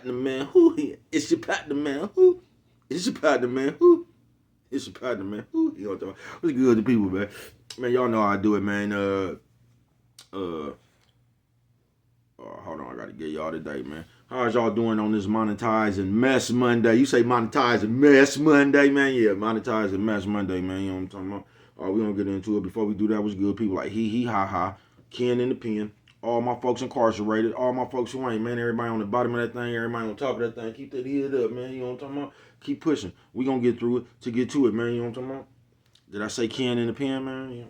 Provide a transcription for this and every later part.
The man who? It's your partner, man who? It's your partner, man who? It's your partner, man who? You know what I'm talking about? What's good to people, man? Man, y'all know how I do it, man. Uh, hold on, I gotta get y'all today, man. How's y'all doing on this monetizing mess Monday? You say monetizing mess Monday, man? Yeah, monetizing mess Monday, man. You know what I'm talking about? We gonna get into it. Before we do that, what's good? People like he, ha, ha. Ken in the pen. All my folks incarcerated. All my folks who ain't, man. Everybody on the bottom of that thing. Everybody on top of that thing. Keep that head up, man. You know what I'm talking about? Keep pushing. We gonna get through it to get to it, man. You know what I'm talking about? Did I say Ken in the pen, man?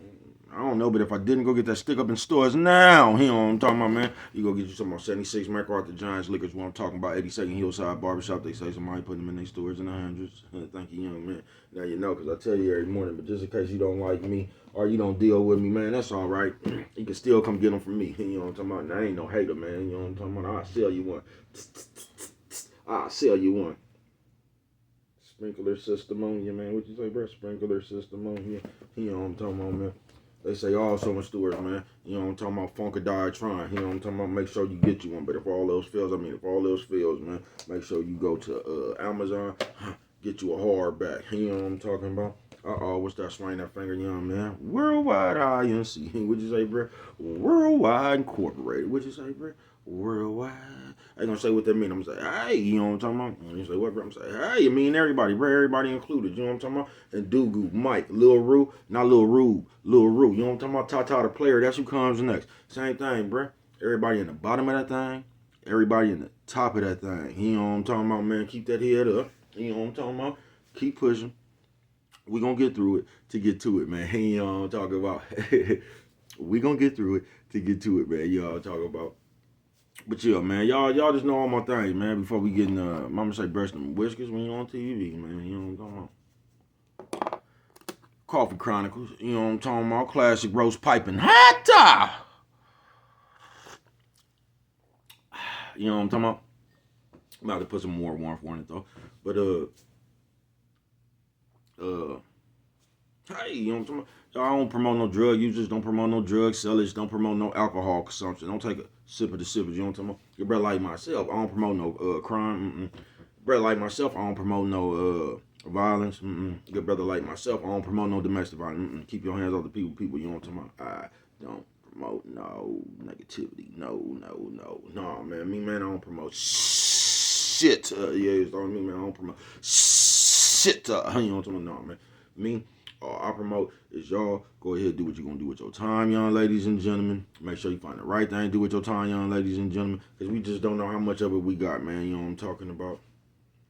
I don't know, but if I didn't, go get that stick up in stores now. You know what I'm talking about, man. You go get you some about 76 MacArthur Giants Liquors. What I'm talking about, 82nd Hillside Barbershop. They say somebody putting them in their stores in the hundreds. Thank you, young man. Now you know, because I tell you every morning, but just in case you don't like me or you don't deal with me, man, that's all right. You can still come get them from me. You know what I'm talking about? And I ain't no hater, man. You know what I'm talking about? I'll sell you one. I'll sell you one. Sprinkler system on you, man. What you say, bro? Sprinkler system on you. You know what I'm talking about, man. They say also in stores, man. You know what I'm talking about? Funkadiatron. You know what I'm talking about? Make sure you get you one. But if all else fails, man, make sure you go to Amazon, get you a hardback. You know what I'm talking about? What's that swing that finger, young man? Worldwide INC. What'd you say, bro? Worldwide Incorporated. What'd you say, bro? Worldwide. I ain't gonna say what that mean. I'm gonna say, hey, you know what I'm talking about? You say what, bro? I'm gonna say, hey, you mean everybody, bro, everybody included. You know what I'm talking about? And Dugu, Mike, Lil Rue, not Lil Rube, Lil Rue. You know what I'm talking about? Tata the player, that's who comes next. Same thing, bro. Everybody in the bottom of that thing, everybody in the top of that thing. You know what I'm talking about, man? Keep that head up. You know what I'm talking about? Keep pushing. We gonna get through it to get to it, man. You know what I'm talking about? We gonna get through it to get to it, man. Y'all talking about. But yeah, man, y'all just know all my things, man. Before we get in, mama say breast and whiskers when you on TV, man. You know what I'm talking about? Coffee Chronicles, you know what I'm talking about? Classic roast piping hot. You know what I'm talking about? I'm about to put some more warmth on it though. But hey, you know what I'm talking about? Y'all don't promote no drug users, don't promote no drug sellers, don't promote no alcohol consumption. Don't take a sip of the sippers, you know what I'm talking about? Your brother like myself, I don't promote no crime. Brother like myself, I don't promote no violence. Good brother like myself, I don't promote no domestic violence. Keep your hands off the people, you know what I'm talking about? I don't promote no negativity. No, man. Me, man, I don't promote shit. Yeah, it's on me, man. I don't promote shit. You know what I'm talking about? No, man. Me, all I promote is y'all go ahead and do what you're gonna do with your time, young ladies and gentlemen. Make sure you find the right thing to do with your time, young ladies and gentlemen, because we just don't know how much of it we got, man. You know what I'm talking about?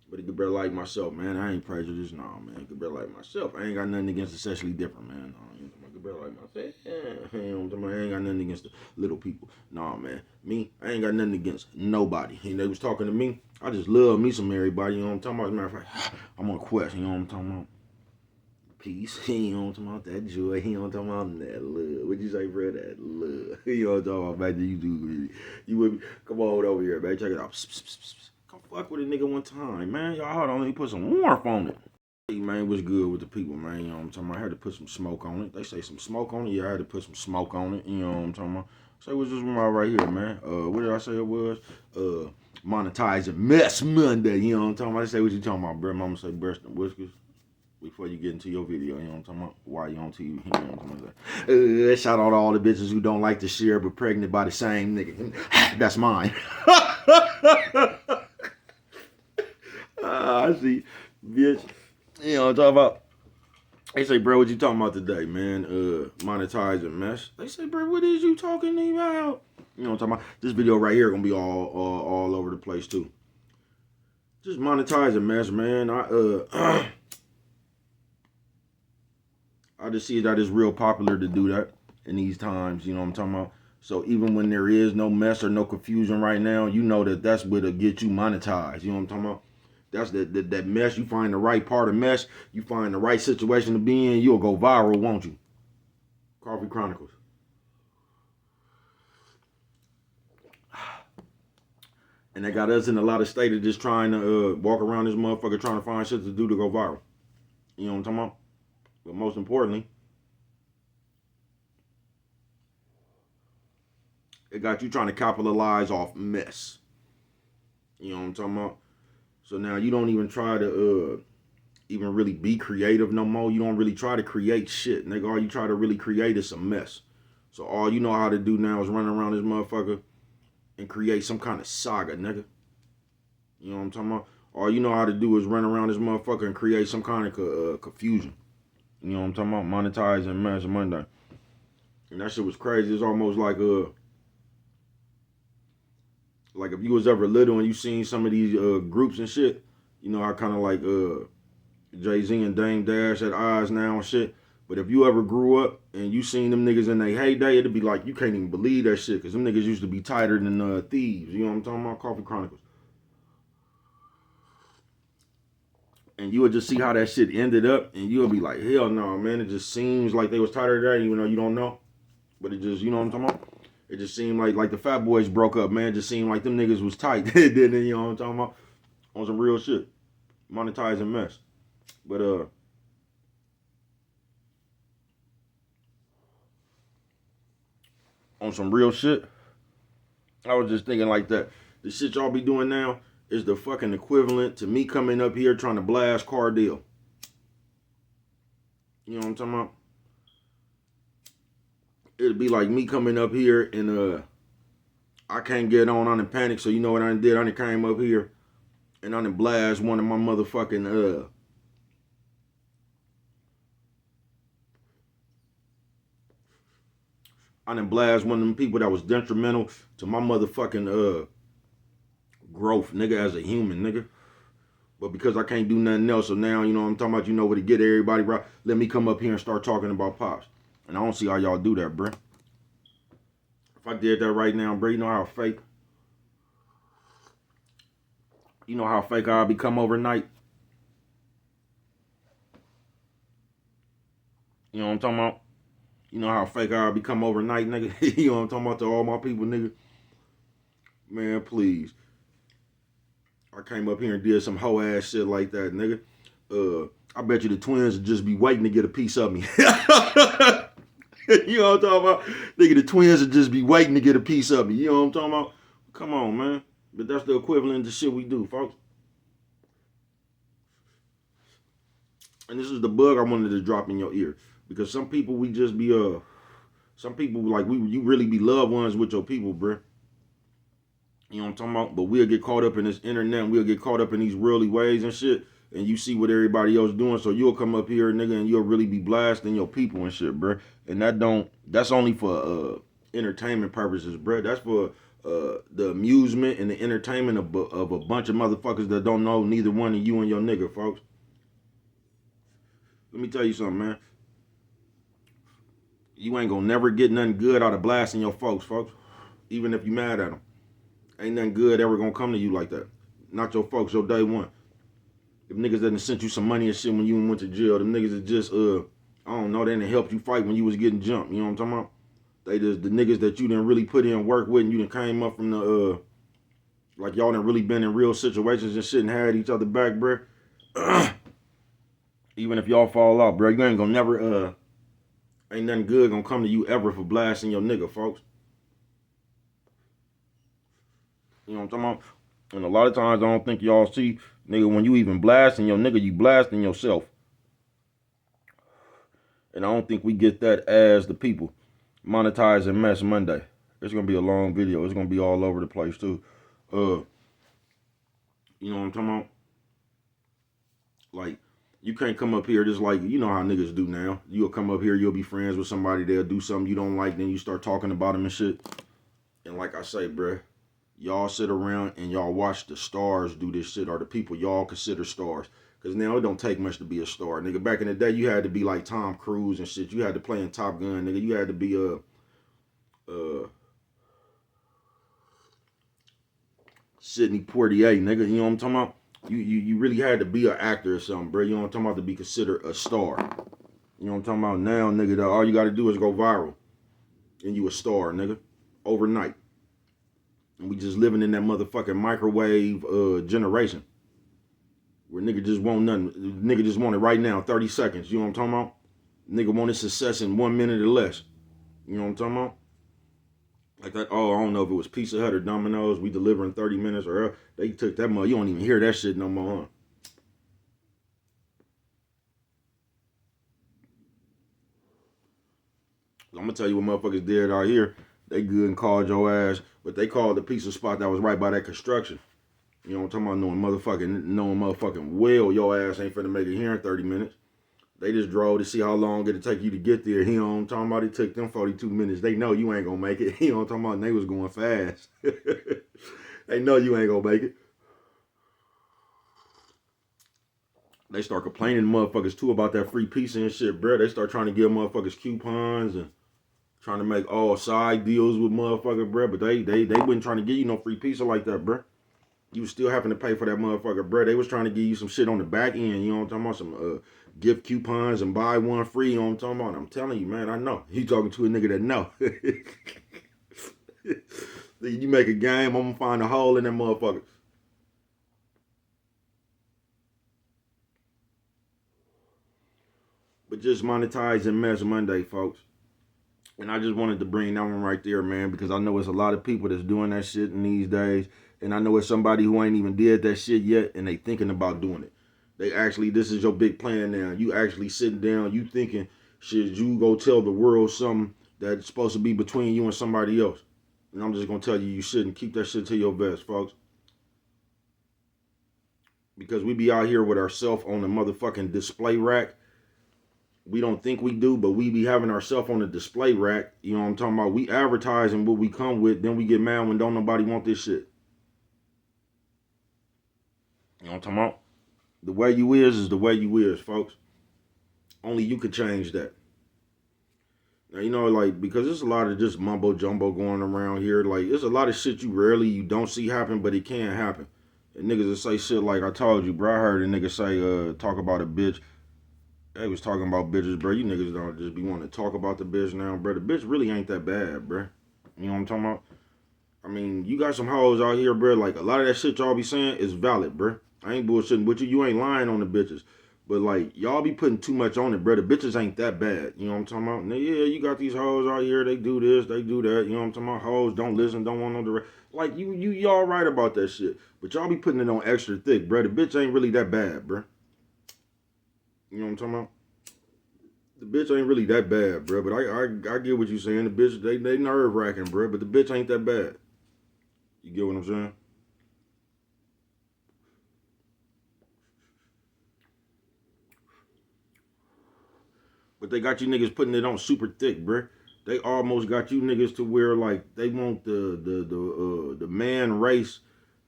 But a good brother like myself, man, I ain't prejudiced, no, man. A good brother like myself, I ain't got nothing against the sexually different, man. No, you know, a good brother like myself, yeah. You know what I'm talking about? I ain't got nothing against the little people. No, man. Me, I ain't got nothing against nobody. And they was talking to me, I just love me some everybody, you know what I'm talking about? As a matter of fact, I'm on a quest, you know what I'm talking about? Peace. He don't talking about that joy. He don't talking about that love. What you say, bro? That love. You don't talking about back to you do. You with me? Come on over here, man. Check it out. Come fuck with a nigga one time, man. Y'all hold on. Let me put some warmth on it. Hey, man, what's good with the people, man? You know what I'm talking about? I had to put some smoke on it. They say some smoke on it. Yeah, I had to put some smoke on it. You know what I'm talking about? So what's this one right here, man? What did I say it was? Monetizing mess Monday. You know what I'm talking about? They say what you talking about, bro? Mama say breast and whiskers. Before you get into your video, you know what I'm talking about? Why you on TV? You know what I'm talking about? Shout out to all the bitches who don't like to share but pregnant by the same nigga. That's mine. I see, bitch. You know what I'm talking about? They say, bro, what you talking about today, man? Monetizing mess. They say, bro, what is you talking about? You know what I'm talking about? This video right here gonna be all over the place too. Just monetizing mess, man. I just see that it's real popular to do that in these times, you know what I'm talking about? So even when there is no mess or no confusion right now, you know that that's what'll get you monetized, you know what I'm talking about? That's that mess, you find the right part of mess, you find the right situation to be in, you'll go viral, won't you? Coffee Chronicles. And they got us in a lot of state of just trying to walk around this motherfucker trying to find shit to do to go viral. You know what I'm talking about? But most importantly, it got you trying to capitalize off mess. You know what I'm talking about? So now you don't even try to even really be creative no more. You don't really try to create shit, nigga. All you try to really create is a mess. So all you know how to do now is run around this motherfucker and create some kind of saga, nigga. You know what I'm talking about? All you know how to do is run around this motherfucker and create some kind of confusion. You know what I'm talking about? Monetizing Mass Monday. And that shit was crazy. It's almost like if you was ever little and you seen some of these groups and shit, you know how kind of like Jay-Z and Dame Dash at odds now and shit. But if you ever grew up and you seen them niggas in their heyday, it'd be like you can't even believe that shit, because them niggas used to be tighter than thieves. You know what I'm talking about? Coffee Chronicles. And you would just see how that shit ended up, and you would be like, hell no, man. It just seems like they was tighter than that, even though you don't know. But it just, you know what I'm talking about? It just seemed like the Fat Boys broke up, man. It just seemed like them niggas was tight. Then you know what I'm talking about? On some real shit. Monetizing mess. But on some real shit, I was just thinking like that. The shit y'all be doing now is the fucking equivalent to me coming up here trying to blast Cardell. You know what I'm talking about? It'd be like me coming up here and I can't get on in panic. So you know what I did? I done came up here and I done blast one of my motherfucking I done blast one of them people that was detrimental to my motherfucking growth, nigga, as a human, nigga. But because I can't do nothing else, so now, you know what I'm talking about, you know where to get everybody right. Let me come up here and start talking about Pops. And I don't see how y'all do that, bruh. If I did that right now, bruh, you know how fake? You know how fake I'll become overnight? You know what I'm talking about? You know how fake I'll become overnight, nigga? You know what I'm talking about to all my people, nigga? Man, please. I came up here and did some hoe ass shit like that, nigga. I bet you the twins would just be waiting to get a piece of me. You know what I'm talking about? Nigga, the twins would just be waiting to get a piece of me. You know what I'm talking about? Come on, man. But that's the equivalent to shit we do, folks. And this is the bug I wanted to drop in your ear. Because some people we just be some people like you really be loved ones with your people, bruh. You know what I'm talking about? But we'll get caught up in this internet and we'll get caught up in these worldly ways and shit. And you see what everybody else doing. So you'll come up here, nigga, and you'll really be blasting your people and shit, bruh. And that's only for entertainment purposes, bruh. That's for the amusement and the entertainment of a bunch of motherfuckers that don't know neither one of you and your nigga, folks. Let me tell you something, man. You ain't gonna never get nothing good out of blasting your folks. Even if you mad at them. Ain't nothing good ever gonna come to you like that. Not your folks, your day one. If niggas done sent you some money and shit when you went to jail, them niggas that just I don't know, they didn't help you fight when you was getting jumped. You know what I'm talking about? They just the niggas that you didn't really put in work with and you done came up from the like y'all done really been in real situations and shit and had each other back, bruh. Even if y'all fall out, bruh, you ain't gonna never ain't nothing good gonna come to you ever for blasting your nigga, folks. You know what I'm talking about? And a lot of times I don't think y'all see, nigga, when you even blasting your nigga, you blasting yourself. And I don't think we get that as the people. Monetizing Mess Monday. It's gonna be a long video. It's gonna be all over the place too. You know what I'm talking about? Like, you can't come up here just like, you know how niggas do now. You'll come up here, you'll be friends with somebody, they'll do something you don't like, then you start talking about them and shit. And like I say, bruh, y'all sit around and y'all watch the stars do this shit, or the people y'all consider stars. Because now it don't take much to be a star. Nigga, back in the day, you had to be like Tom Cruise and shit. You had to play in Top Gun, nigga. You had to be Sidney Poitier, nigga. You know what I'm talking about? You really had to be an actor or something, bro. You know what I'm talking about, to be considered a star. You know what I'm talking about? Now, nigga, all you gotta do is go viral. And you a star, nigga. Overnight. And we just living in that motherfucking microwave generation. Where nigga just want nothing. Nigga just want it right now, 30 seconds. You know what I'm talking about? Nigga want his success in 1 minute or less. You know what I'm talking about? Like that, oh, I don't know if it was Pizza Hut or Domino's. We deliver in 30 minutes, or they took that mother. You don't even hear that shit no more, huh? I'm gonna tell you what motherfuckers did out here. They good and called your ass, but they called the pizza spot that was right by that construction. You know what I'm talking about? Knowing motherfucking well your ass ain't finna make it here in 30 minutes. They just drove to see how long it'd take you to get there. You know what I'm talking about? It took them 42 minutes. They know you ain't gonna make it. You know what I'm talking about? And they was going fast. They know you ain't gonna make it. They start complaining to motherfuckers too about that free pizza and shit, bro. They start trying to give motherfuckers coupons and trying to make all side deals with motherfucker, bro. But they wasn't trying to give you no free pizza like that, bro. You was still having to pay for that motherfucker, bro. They was trying to give you some shit on the back end. You know what I'm talking about? Some gift coupons and buy one free. You know what I'm talking about? I'm telling you, man. I know. You talking to a nigga that know. You make a game, I'm gonna find a hole in that motherfucker. But just monetizing Mess Monday, folks. And I just wanted to bring that one right there, man, because I know it's a lot of people that's doing that shit in these days. And I know it's somebody who ain't even did that shit yet and they thinking about doing it. They actually, this is your big plan now. You actually sitting down, you thinking, should you go tell the world something that's supposed to be between you and somebody else? And I'm just gonna tell you, you shouldn't. Keep that shit to your vest, folks. Because we be out here with ourself on the motherfucking display rack. We don't think we do, but we be having ourselves on the display rack. You know what I'm talking about? We advertising what we come with, then we get mad when don't nobody want this shit. You know what I'm talking about? The way you is the way you is, folks. Only you could change that. Now, you know, like, because there's a lot of just mumbo jumbo going around here. Like, there's a lot of shit you don't see happen, but it can happen. And niggas will say shit like, I told you, bro. I heard a nigga say, talk about a bitch. They was talking about bitches, bro. You niggas don't just be wanting to talk about the bitch now, bro. The bitch really ain't that bad, bro. You know what I'm talking about? I mean, you got some hoes out here, bro. Like, a lot of that shit y'all be saying is valid, bro. I ain't bullshitting with you. You ain't lying on the bitches. But, like, y'all be putting too much on it, bro. The bitches ain't that bad. You know what I'm talking about? Now, yeah, you got these hoes out here. They do this, they do that. You know what I'm talking about? Hoes don't listen, don't want no direct. Like, y'all right about that shit. But y'all be putting it on extra thick, bro. The bitch ain't really that bad, bro. You know what I'm talking about? The bitch ain't really that bad, bro. But I get what you saying. The bitch, they nerve wracking, bro. But the bitch ain't that bad. You get what I'm saying? But they got you niggas putting it on super thick, bro. They almost got you niggas to where like they want the man race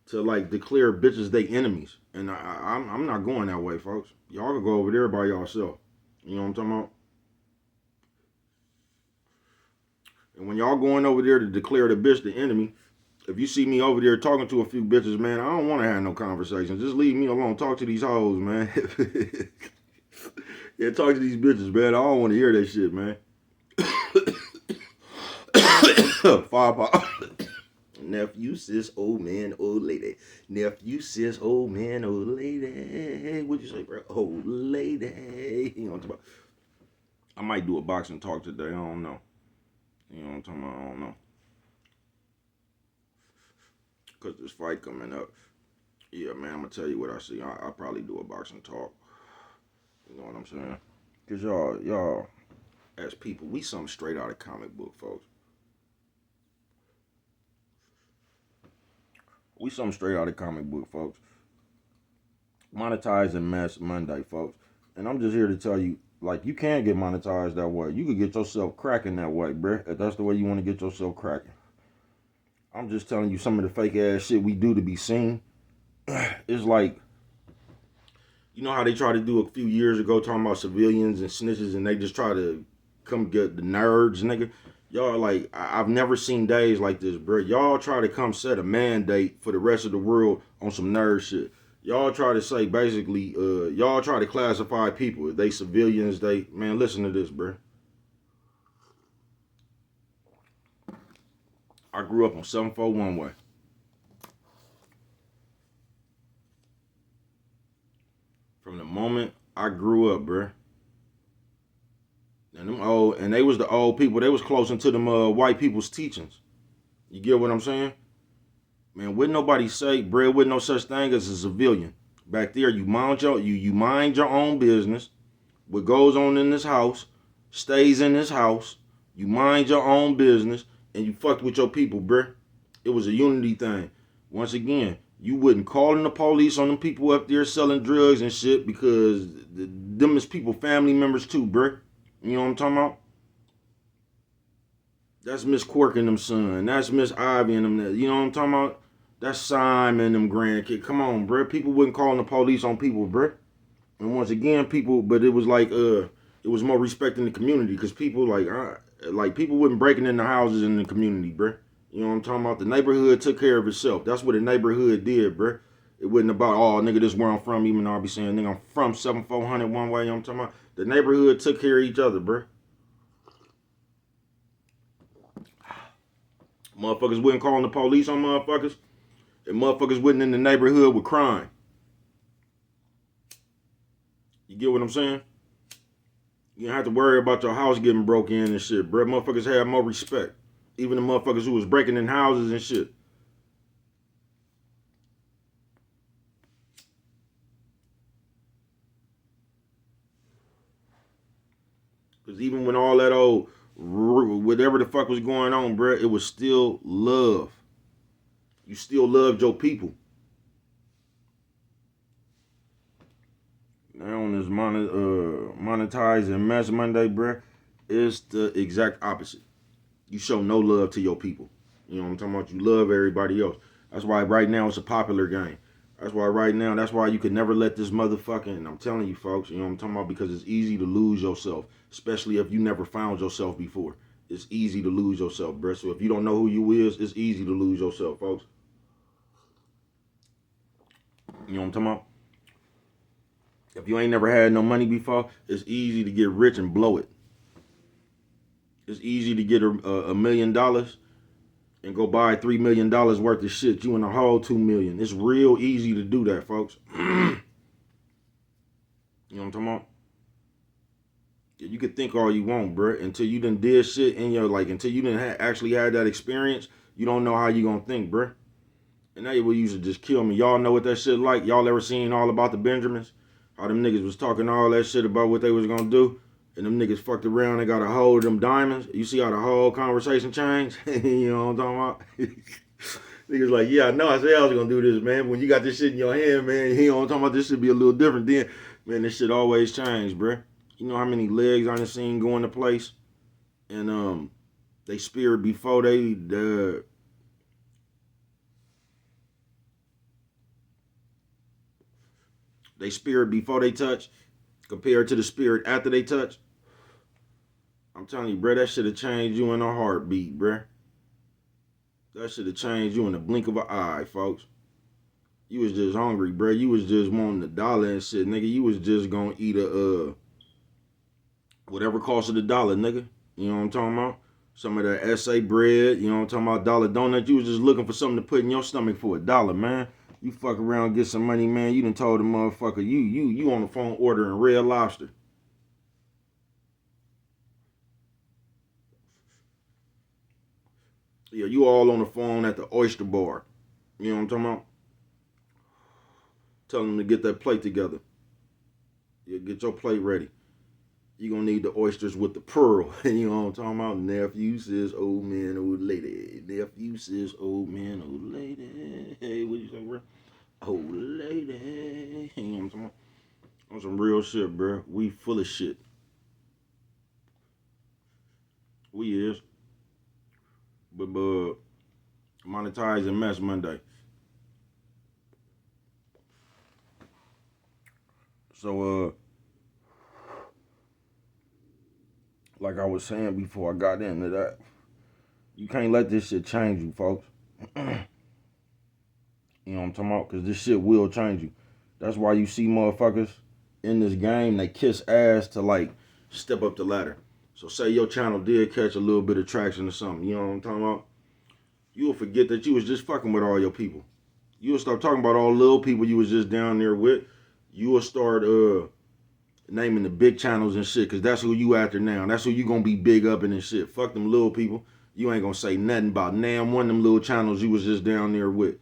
to like declare bitches they enemies. And I'm not going that way, folks. Y'all can go over there by yourself. You know what I'm talking about? And when y'all going over there to declare the bitch the enemy, if you see me over there talking to a few bitches, man, I don't want to have no conversations. Just leave me alone. Talk to these hoes, man. Yeah, talk to these bitches, man. I don't want to hear that shit, man. Five pop. Nephew, sis, old man, old lady. Nephew, sis, old man, old lady. What'd you say, bro? Old lady. You know what I'm talking about? I might do a boxing talk today. I don't know. You know what I'm talking about? I don't know. Because this fight coming up. Yeah, man, I'm going to tell you what I see. I'll probably do a boxing talk. You know what I'm saying? Because y'all, as people, we something straight out of comic book, folks. We something straight out of comic book, folks. Monetizing Mess Monday, folks. And I'm just here to tell you, like, you can get monetized that way. You could get yourself cracking that way, bruh. If that's the way you want to get yourself cracking. I'm just telling you some of the fake ass shit we do to be seen. It's like, you know how they tried to do a few years ago talking about civilians and snitches and they just try to come get the nerds, nigga. Y'all like, I've never seen days like this, bro. Y'all try to come set a mandate for the rest of the world on some nerd shit. Y'all try to say basically, y'all try to classify people. If they civilians, man, listen to this, bro. I grew up on 741 way. From the moment I grew up, bro. And them old, and they was the old people. They was close into them white people's teachings. You get what I'm saying? Man, wouldn't nobody say, bread with no such thing as a civilian. Back there, you mind your own business. What goes on in this house stays in this house. You mind your own business and you fucked with your people, bruh. It was a unity thing. Once again, you wouldn't call in the police on them people up there selling drugs and shit because them is people, family members too, bruh. You know what I'm talking about? That's Miss Quirk and them son. That's Miss Ivy and them. You know what I'm talking about? That's Simon and them grandkids. Come on, bruh. People wouldn't call in the police on people, bruh. And once again, people, but it was like, it was more respect in the community because people like people wasn't breaking into houses in the community, bruh. You know what I'm talking about? The neighborhood took care of itself. That's what the neighborhood did, bruh. It wasn't about, oh, nigga, this is where I'm from, even though I be saying, nigga, I'm from 7400 one way, you know what I'm talking about? The neighborhood took care of each other, bruh. Motherfuckers wouldn't call the police on motherfuckers, and motherfuckers wasn't in the neighborhood with crime. You get what I'm saying? You don't have to worry about your house getting broke in and shit, bro. Motherfuckers have more respect. Even the motherfuckers who was breaking in houses and shit. Because even when all that old, whatever the fuck was going on, bro, it was still love. You still loved your people. Now on this monetizing mess Monday, bro, it's the exact opposite. You show no love to your people. You know what I'm talking about? You love everybody else. That's why right now it's a popular game. That's why right now, that's why you can never let this motherfucking, and I'm telling you folks, you know what I'm talking about? Because it's easy to lose yourself, especially if you never found yourself before. It's easy to lose yourself, bro. So if you don't know who you is, it's easy to lose yourself, folks. You know what I'm talking about? If you ain't never had no money before, it's easy to get rich and blow it. It's easy to get $1 million and go buy $3 million worth of shit. You in a whole 2 million. It's real easy to do that, folks. You know what I'm talking about? You could think all you want, bro. Until you done did shit in your until you done actually had that experience, you don't know how you gonna think, bro. And now you will usually just kill me. Y'all know what that shit like? Y'all ever seen All About the Benjamins? How them niggas was talking all that shit about what they was gonna do, and them niggas fucked around and got a hold of them diamonds. You see how the whole conversation changed? You know what I'm talking about? Niggas like, yeah, I know I said I was gonna do this, man. But when you got this shit in your hand, man, you know what I'm talking about? This should be a little different then. Man, this shit always changed, bruh. You know how many legs I done seen go into place? And they speared before they speared before they touch compared to the spirit after they touch. I'm telling you, bruh, that should have changed you in a heartbeat, bruh. That should have changed you in the blink of an eye, folks. You was just hungry, bruh. You was just wanting $1 and shit, nigga. You was just gonna eat a whatever cost of $1, nigga. You know what I'm talking about? Some of that SA bread, you know what I'm talking about? Dollar donut. You was just looking for something to put in your stomach for $1, man. You fuck around, get some money, man. You done told the motherfucker you on the phone ordering Red Lobster. Yeah, you all on the phone at the oyster bar. You know what I'm talking about? Tell them to get that plate together. Yeah, get your plate ready. You gonna need the oysters with the pearl. You know what I'm talking about? Nephew says, old man, old lady. Nephew says, old man, old lady. Hey, what you say, bro? Old lady. You know what I'm talking about? On some real shit, bro. We full of shit. We is. But monetizing mess Monday. So like I was saying before I got into that, you can't let this shit change you, folks. You know what I'm talking about? Because this shit will change you. That's why you see motherfuckers in this game, they kiss ass to like step up the ladder. So say your channel did catch a little bit of traction or something, you know what I'm talking about? You'll forget that you was just fucking with all your people. You'll start talking about all the little people you was just down there with. You will start naming the big channels and shit, because that's who you after now. That's who you gonna be big up in and shit. Fuck them little people. You ain't gonna say nothing about damn one of them little channels you was just down there with.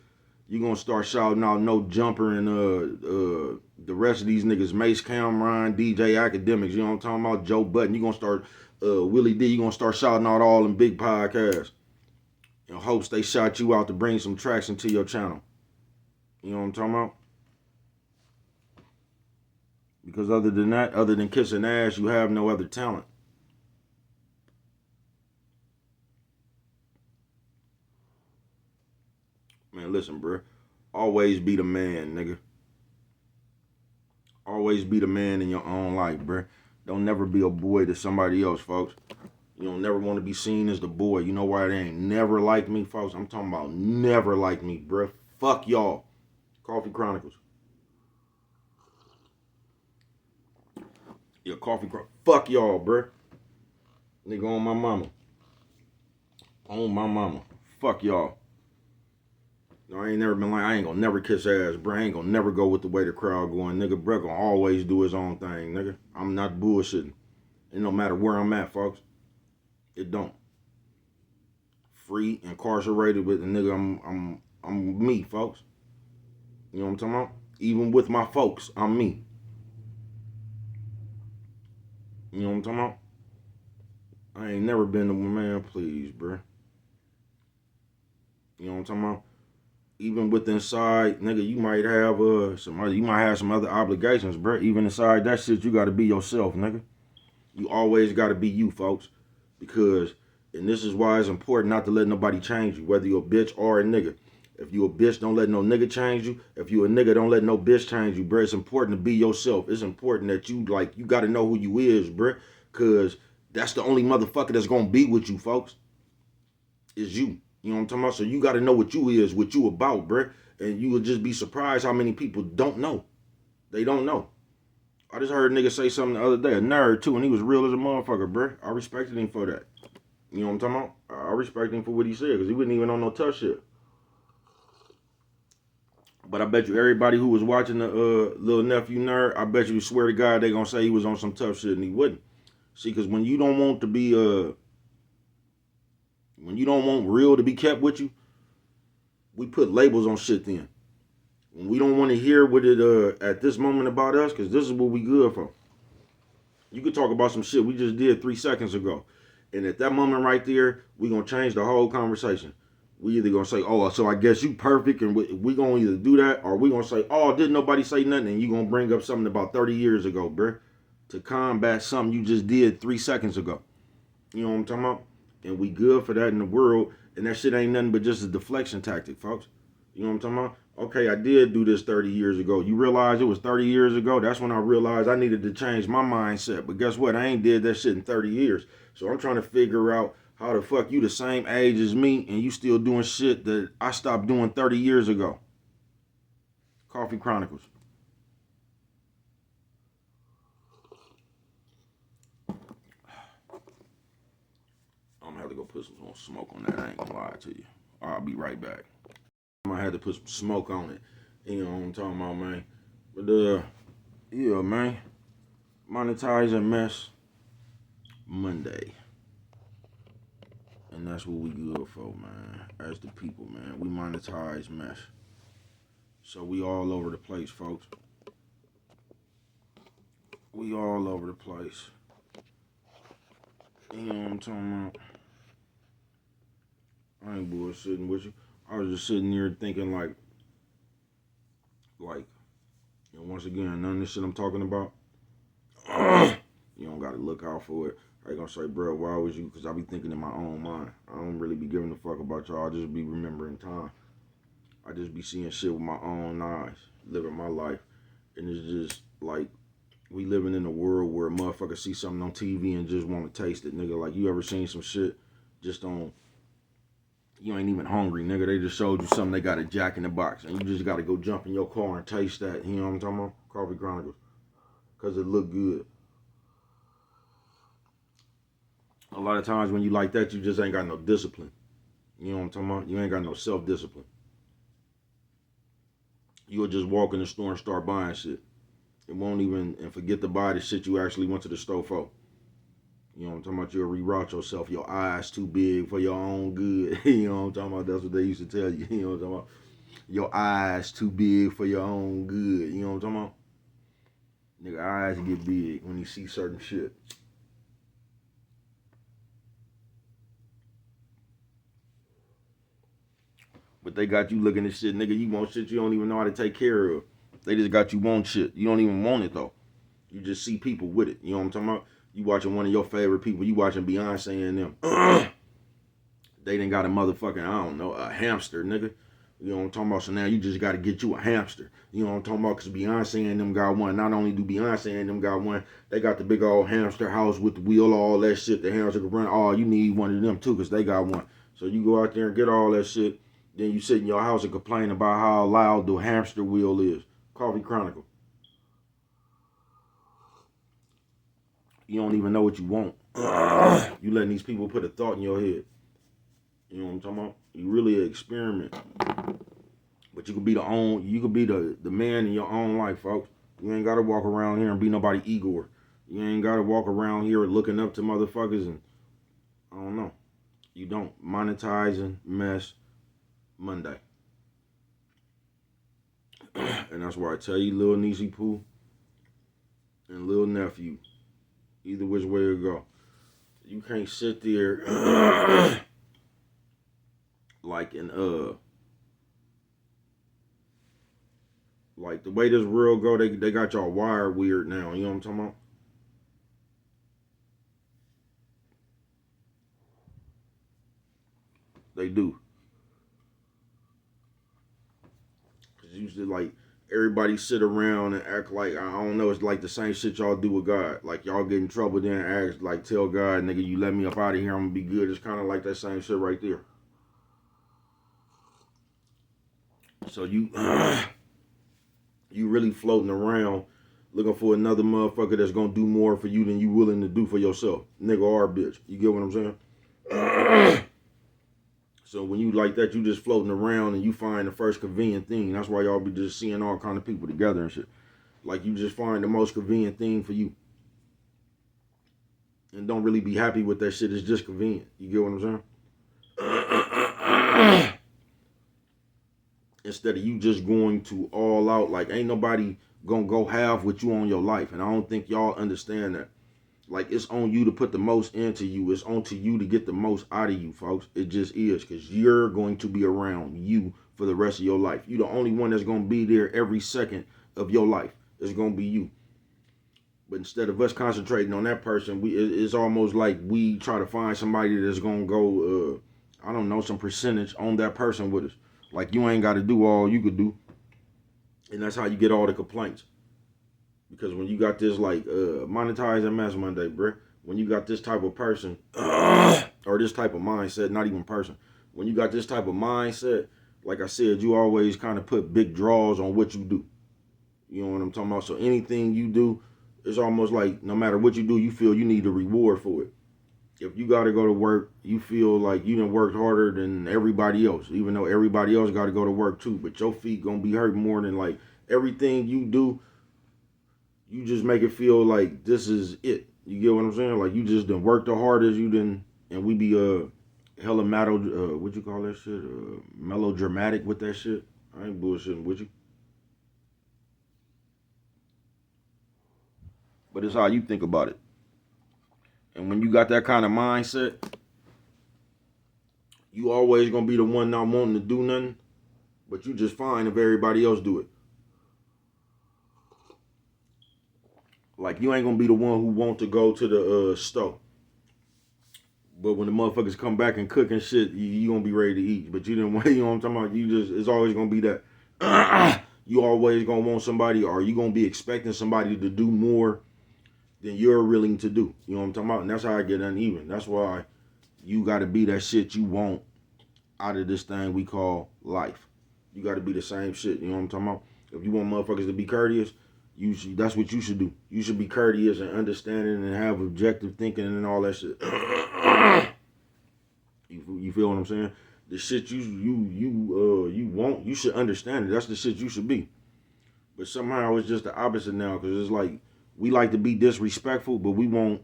You gonna start shouting out No Jumper and the rest of these niggas, Mace Cameron, DJ Academics, you know what I'm talking about, Joe Button. You gonna start Willie D, you gonna start shouting out all them big podcasts in hopes they shout you out to bring some traction to your channel. You know what I'm talking about? Because other than that, other than kissing ass, you have no other talent. Man, listen, bro. Always be the man, nigga. Always be the man in your own life, bro. Don't never be a boy to somebody else, folks. You don't never want to be seen as the boy. You know why they ain't never like me, folks? I'm talking about never like me, bro. Fuck y'all. Coffee Chronicles. Yeah, Fuck y'all, bro. Nigga on my mama. On my mama. Fuck y'all. No, I ain't never been like, I ain't gonna never kiss ass, bro. I ain't gonna never go with the way the crowd going. Nigga, bro gonna always do his own thing, nigga. I'm not bullshitting. It no matter where I'm at, folks. It don't. Free, incarcerated with the nigga, I'm me, folks. You know what I'm talking about? Even with my folks, I'm me. You know what I'm talking about? I ain't never been to man, please, bro. You know what I'm talking about? Even with inside, nigga, you might have some other obligations, bro. Even inside that shit, you gotta be yourself, nigga. You always gotta be you, folks. Because, and this is why it's important not to let nobody change you, whether you're a bitch or a nigga. If you a bitch, don't let no nigga change you. If you a nigga, don't let no bitch change you, bro. It's important to be yourself. It's important that you gotta know who you is, bro. Cause that's the only motherfucker that's gonna be with you, folks. Is you. You know what I'm talking about? So you gotta know what you is, what you about, bro. And you would just be surprised how many people don't know. They don't know. I just heard a nigga say something the other day, a nerd too, and he was real as a motherfucker, bro. I respected him for that. You know what I'm talking about? I respect him for what he said, because he wasn't even on no tough shit. But I bet you everybody who was watching the little nephew nerd, I bet you swear to God they gonna say he was on some tough shit and he wouldn't. See, because when you don't want to be when you don't want real to be kept with you, we put labels on shit then. When we don't want to hear what it at this moment about us, because this is what we good for. You could talk about some shit we just did 3 seconds ago. And at that moment right there, we gonna change the whole conversation. We either gonna say, oh, so I guess you perfect, and we gonna either do that, or we gonna say, oh, didn't nobody say nothing, and you gonna bring up something about 30 years ago, bruh, to combat something you just did 3 seconds ago. You know what I'm talking about? And we good for that in the world, and that shit ain't nothing but just a deflection tactic, folks. You know what I'm talking about? Okay, I did do this 30 years ago. You realize it was 30 years ago? That's when I realized I needed to change my mindset. But guess what? I ain't did that shit in 30 years. So I'm trying to figure out how the fuck you the same age as me and you still doing shit that I stopped doing 30 years ago. Coffee Chronicles. I'm gonna have to go put some smoke on that. I ain't gonna lie to you. I'll be right back. I'm gonna have to put some smoke on it. You know what I'm talking about, man. But yeah, man. Monetizing mess Monday. And that's what we good for, man. As the people, man. We monetize mess. So we all over the place, folks. We all over the place. You know what I'm talking about? I ain't bullshitting with you. I was just sitting here thinking like, and once again, none of this shit I'm talking about, you don't gotta look out for it. I ain't gonna say, bro, why was you? Because I be thinking in my own mind. I don't really be giving a fuck about y'all. I just be remembering time. I just be seeing shit with my own eyes, living my life. And it's just like, we living in a world where motherfuckers see something on TV and just want to taste it, nigga. Like, you ever seen some shit just on, you ain't even hungry, nigga. They just showed you something, they got a Jack in the Box. And you just got to go jump in your car and taste that. You know what I'm talking about? Coffee Chronicles. Because it look good. A lot of times when you like that, you just ain't got no discipline. You know what I'm talking about? You ain't got no self-discipline. You'll just walk in the store and start buying shit. It won't even, and forget to buy the shit you actually went to the store for. You know what I'm talking about? You'll reroute yourself. Your eyes too big for your own good. You know what I'm talking about? That's what they used to tell you. You know what I'm talking about? Your eyes too big for your own good. You know what I'm talking about? Nigga, eyes get big when you see certain shit. But they got you looking at shit, nigga. You want shit you don't even know how to take care of. They just got you want shit. You don't even want it though. You just see people with it. You know what I'm talking about? You watching one of your favorite people. You watching Beyonce and them. They done got a motherfucking, I don't know, a hamster, nigga. You know what I'm talking about? So now you just got to get you a hamster. You know what I'm talking about? Because Beyonce and them got one. Not only do Beyonce and them got one, they got the big old hamster house with the wheel, all that shit. The hamster can run. Oh, you need one of them too because they got one. So you go out there and get all that shit. Then you sit in your house and complain about how loud the hamster wheel is. Coffee Chronicle. You don't even know what you want. You letting these people put a thought in your head. You know what I'm talking about? You really experiment. But you could be the man in your own life, folks. You ain't gotta walk around here and be nobody Igor. You ain't gotta walk around here looking up to motherfuckers and I don't know. You don't. Monetizing mess Monday. And that's why I tell you, little niecey poo and little nephew, either which way it go. You can't sit there like like the way this world go, they got y'all wired weird now. You know what I'm talking about? They do. Cause usually like everybody sit around and act like I don't know. It's like the same shit y'all do with God. Like y'all get in trouble, then ask like tell God, nigga, you let me up out of here. I'm gonna be good. It's kind of like that same shit right there. So you you really floating around looking for another motherfucker that's gonna do more for you than you willing to do for yourself, nigga or bitch. You get what I'm saying? So when you like that, you just floating around and you find the first convenient thing. That's why y'all be just seeing all kind of people together and shit. Like you just find the most convenient thing for you, and don't really be happy with that shit. It's just convenient. You get what I'm saying? Instead of you just going to all out, like ain't nobody gonna go half with you on your life, and I don't think y'all understand that. Like it's on you to put the most into you. It's on to you to get the most out of you, folks. It just is because you're going to be around you for the rest of your life. You're the only one that's gonna be there every second of your life. It's gonna be you. But instead of us concentrating on that person, it's almost like we try to find somebody that's gonna go, I don't know, some percentage on that person with us. Like you ain't got to do all you could do, and that's how you get all the complaints. Because when you got this like monetizing mess Monday, bruh, when you got this type of person or this type of mindset, not even person, when you got this type of mindset, like I said, you always kind of put big draws on what you do. You know what I'm talking about? So anything you do, it's almost like no matter what you do, you feel you need a reward for it. If you got to go to work, you feel like you done worked harder than everybody else, even though everybody else got to go to work too. But your feet gonna be hurt more than like everything you do. You just make it feel like this is it. You get what I'm saying? Like you just done worked the hardest you done, and we be hella what you call that shit? Melodramatic with that shit. I ain't bullshitting with you. But it's how you think about it. And when you got that kind of mindset, you always gonna be the one not wanting to do nothing, but you just fine if everybody else do it. Like you ain't gonna be the one who want to go to the store. But when the motherfuckers come back and cook and shit, you gonna be ready to eat. But you didn't want, you know what I'm talking about? You just, it's always gonna be that. You always gonna want somebody, or you gonna be expecting somebody to do more than you're willing to do. You know what I'm talking about? And that's how I get uneven. That's why you gotta be that shit you want out of this thing we call life. You gotta be the same shit. You know what I'm talking about? If you want motherfuckers to be courteous, that's what you should do. You should be courteous and understanding and have objective thinking and all that shit. You feel what I'm saying? The shit you want, you should understand it. That's the shit you should be. But somehow it's just the opposite now, because it's like we like to be disrespectful, but we won't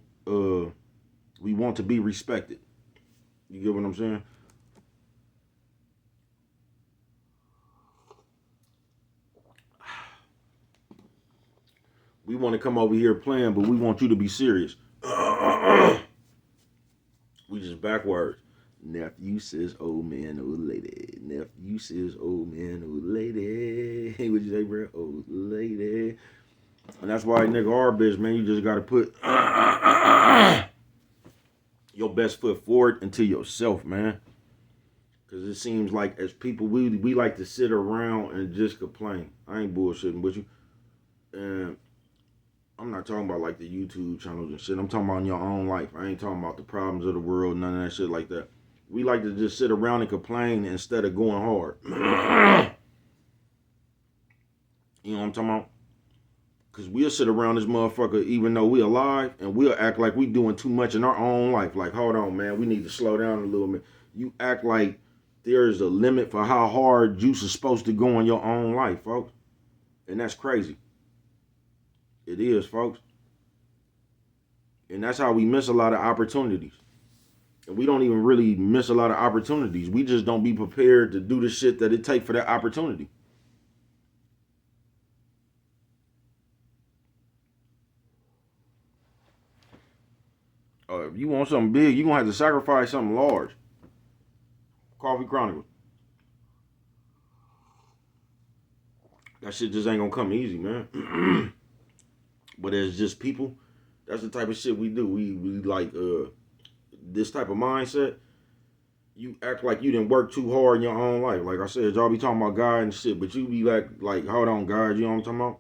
We want to be respected. You get what I'm saying? We want to come over here playing, but we want you to be serious. We just backwards. Nephew says old man, old lady. Nephew says old man, old lady. What you say, bro? Old lady. And that's why, nigga, our bitch, man, you just gotta put your best foot forward into yourself, man. Cause it seems like as people, we like to sit around and just complain. I ain't bullshitting with you. And I'm not talking about like the YouTube channels and shit. I'm talking about in your own life. I ain't talking about the problems of the world, none of that shit like that. We like to just sit around and complain instead of going hard. You know what I'm talking about? Because we'll sit around this motherfucker even though we alive and we'll act like we doing too much in our own life. Like, hold on, man, we need to slow down a little bit. You act like there's a limit for how hard juice is supposed to go in your own life, folks. And that's crazy. It is, folks. And that's how we miss a lot of opportunities. And we don't even really miss a lot of opportunities. We just don't be prepared to do the shit that it take for that opportunity. If you want something big, you're going to have to sacrifice something large. Coffee Chronicles. That shit just ain't going to come easy, man. But as just people, that's the type of shit we do. We like this type of mindset. You act like you didn't work too hard in your own life. Like I said, y'all be talking about God and shit, but you be like, hold on, God, you know what I'm talking about?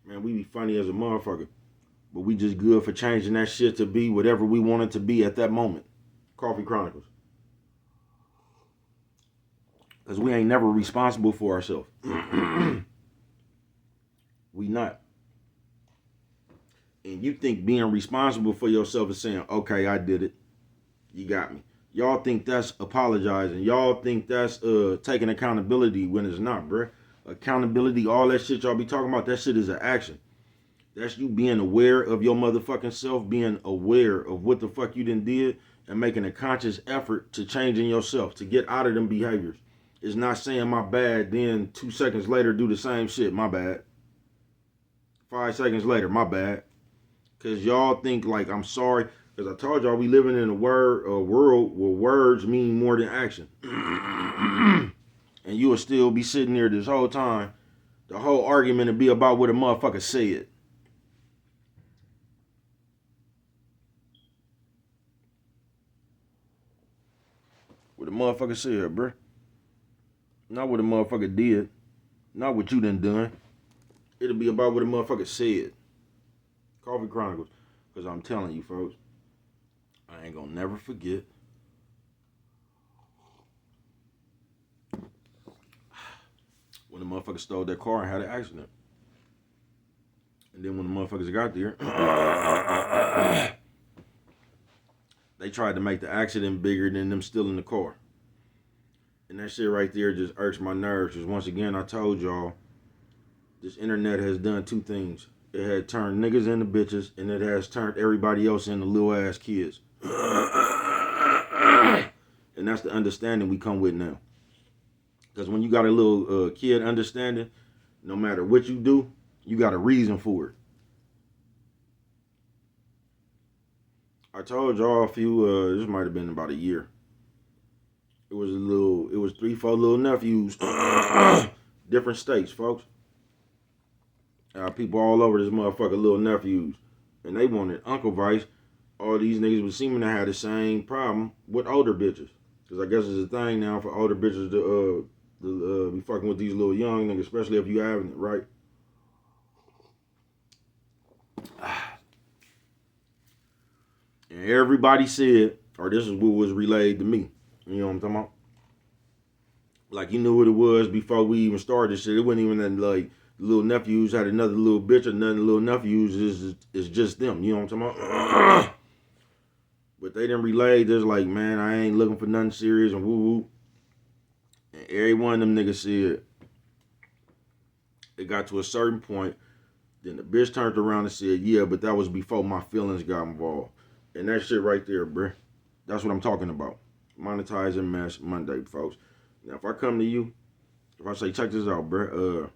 Man, we be funny as a motherfucker. But we just good for changing that shit to be whatever we want it to be at that moment. Coffee Chronicles. Because we ain't never responsible for ourselves. We not. And you think being responsible for yourself is saying, okay, I did it. You got me. Y'all think that's apologizing. Y'all think that's taking accountability when it's not, bruh. Accountability, all that shit y'all be talking about, that shit is an action. That's you being aware of your motherfucking self, being aware of what the fuck you done did, and making a conscious effort to changing yourself, to get out of them behaviors. It's not saying my bad, then 2 seconds later do the same shit, my bad. 5 seconds later, my bad. Because y'all think like I'm sorry. Because I told y'all we living in a world where words mean more than action. And you will still be sitting there this whole time. The whole argument will be about what a motherfucker said. What a motherfucker said, bruh. Not what a motherfucker did. Not what you done. It'll be about what a motherfucker said. Coffee Chronicles. Because I'm telling you, folks, I ain't gonna never forget when the motherfucker stole that car and had an accident. And then when the motherfuckers got there, they tried to make the accident bigger than them stealing the car. And that shit right there just irks my nerves. Because once again, I told y'all, this internet has done two things. It had turned niggas into bitches, and it has turned everybody else into little ass kids. And that's the understanding we come with now. Because when you got a little kid understanding, no matter what you do, you got a reason for it. I told y'all a few, this might have been about a year. It was 3-4 little nephews, different states, folks. People all over this motherfucker, little nephews. And they wanted Uncle Vice. All these niggas was seeming to have the same problem with older bitches. Because I guess it's a thing now for older bitches to be fucking with these little young niggas, especially if you having it, right? And everybody said, or this is what was relayed to me. You know what I'm talking about? Like, you knew what it was before we even started this shit. It wasn't even that, like, little nephews had another little bitch or nothing. Little nephews is just them. You know what I'm talking about? But they didn't relay. Just like, man, I ain't looking for nothing serious and woo-woo. And every one of them niggas said, it got to a certain point. Then the bitch turned around and said, yeah, but that was before my feelings got involved. And that shit right there, bruh. That's what I'm talking about. Monetizing Mess Monday, folks. Now, if I come to you, if I say, check this out, bruh,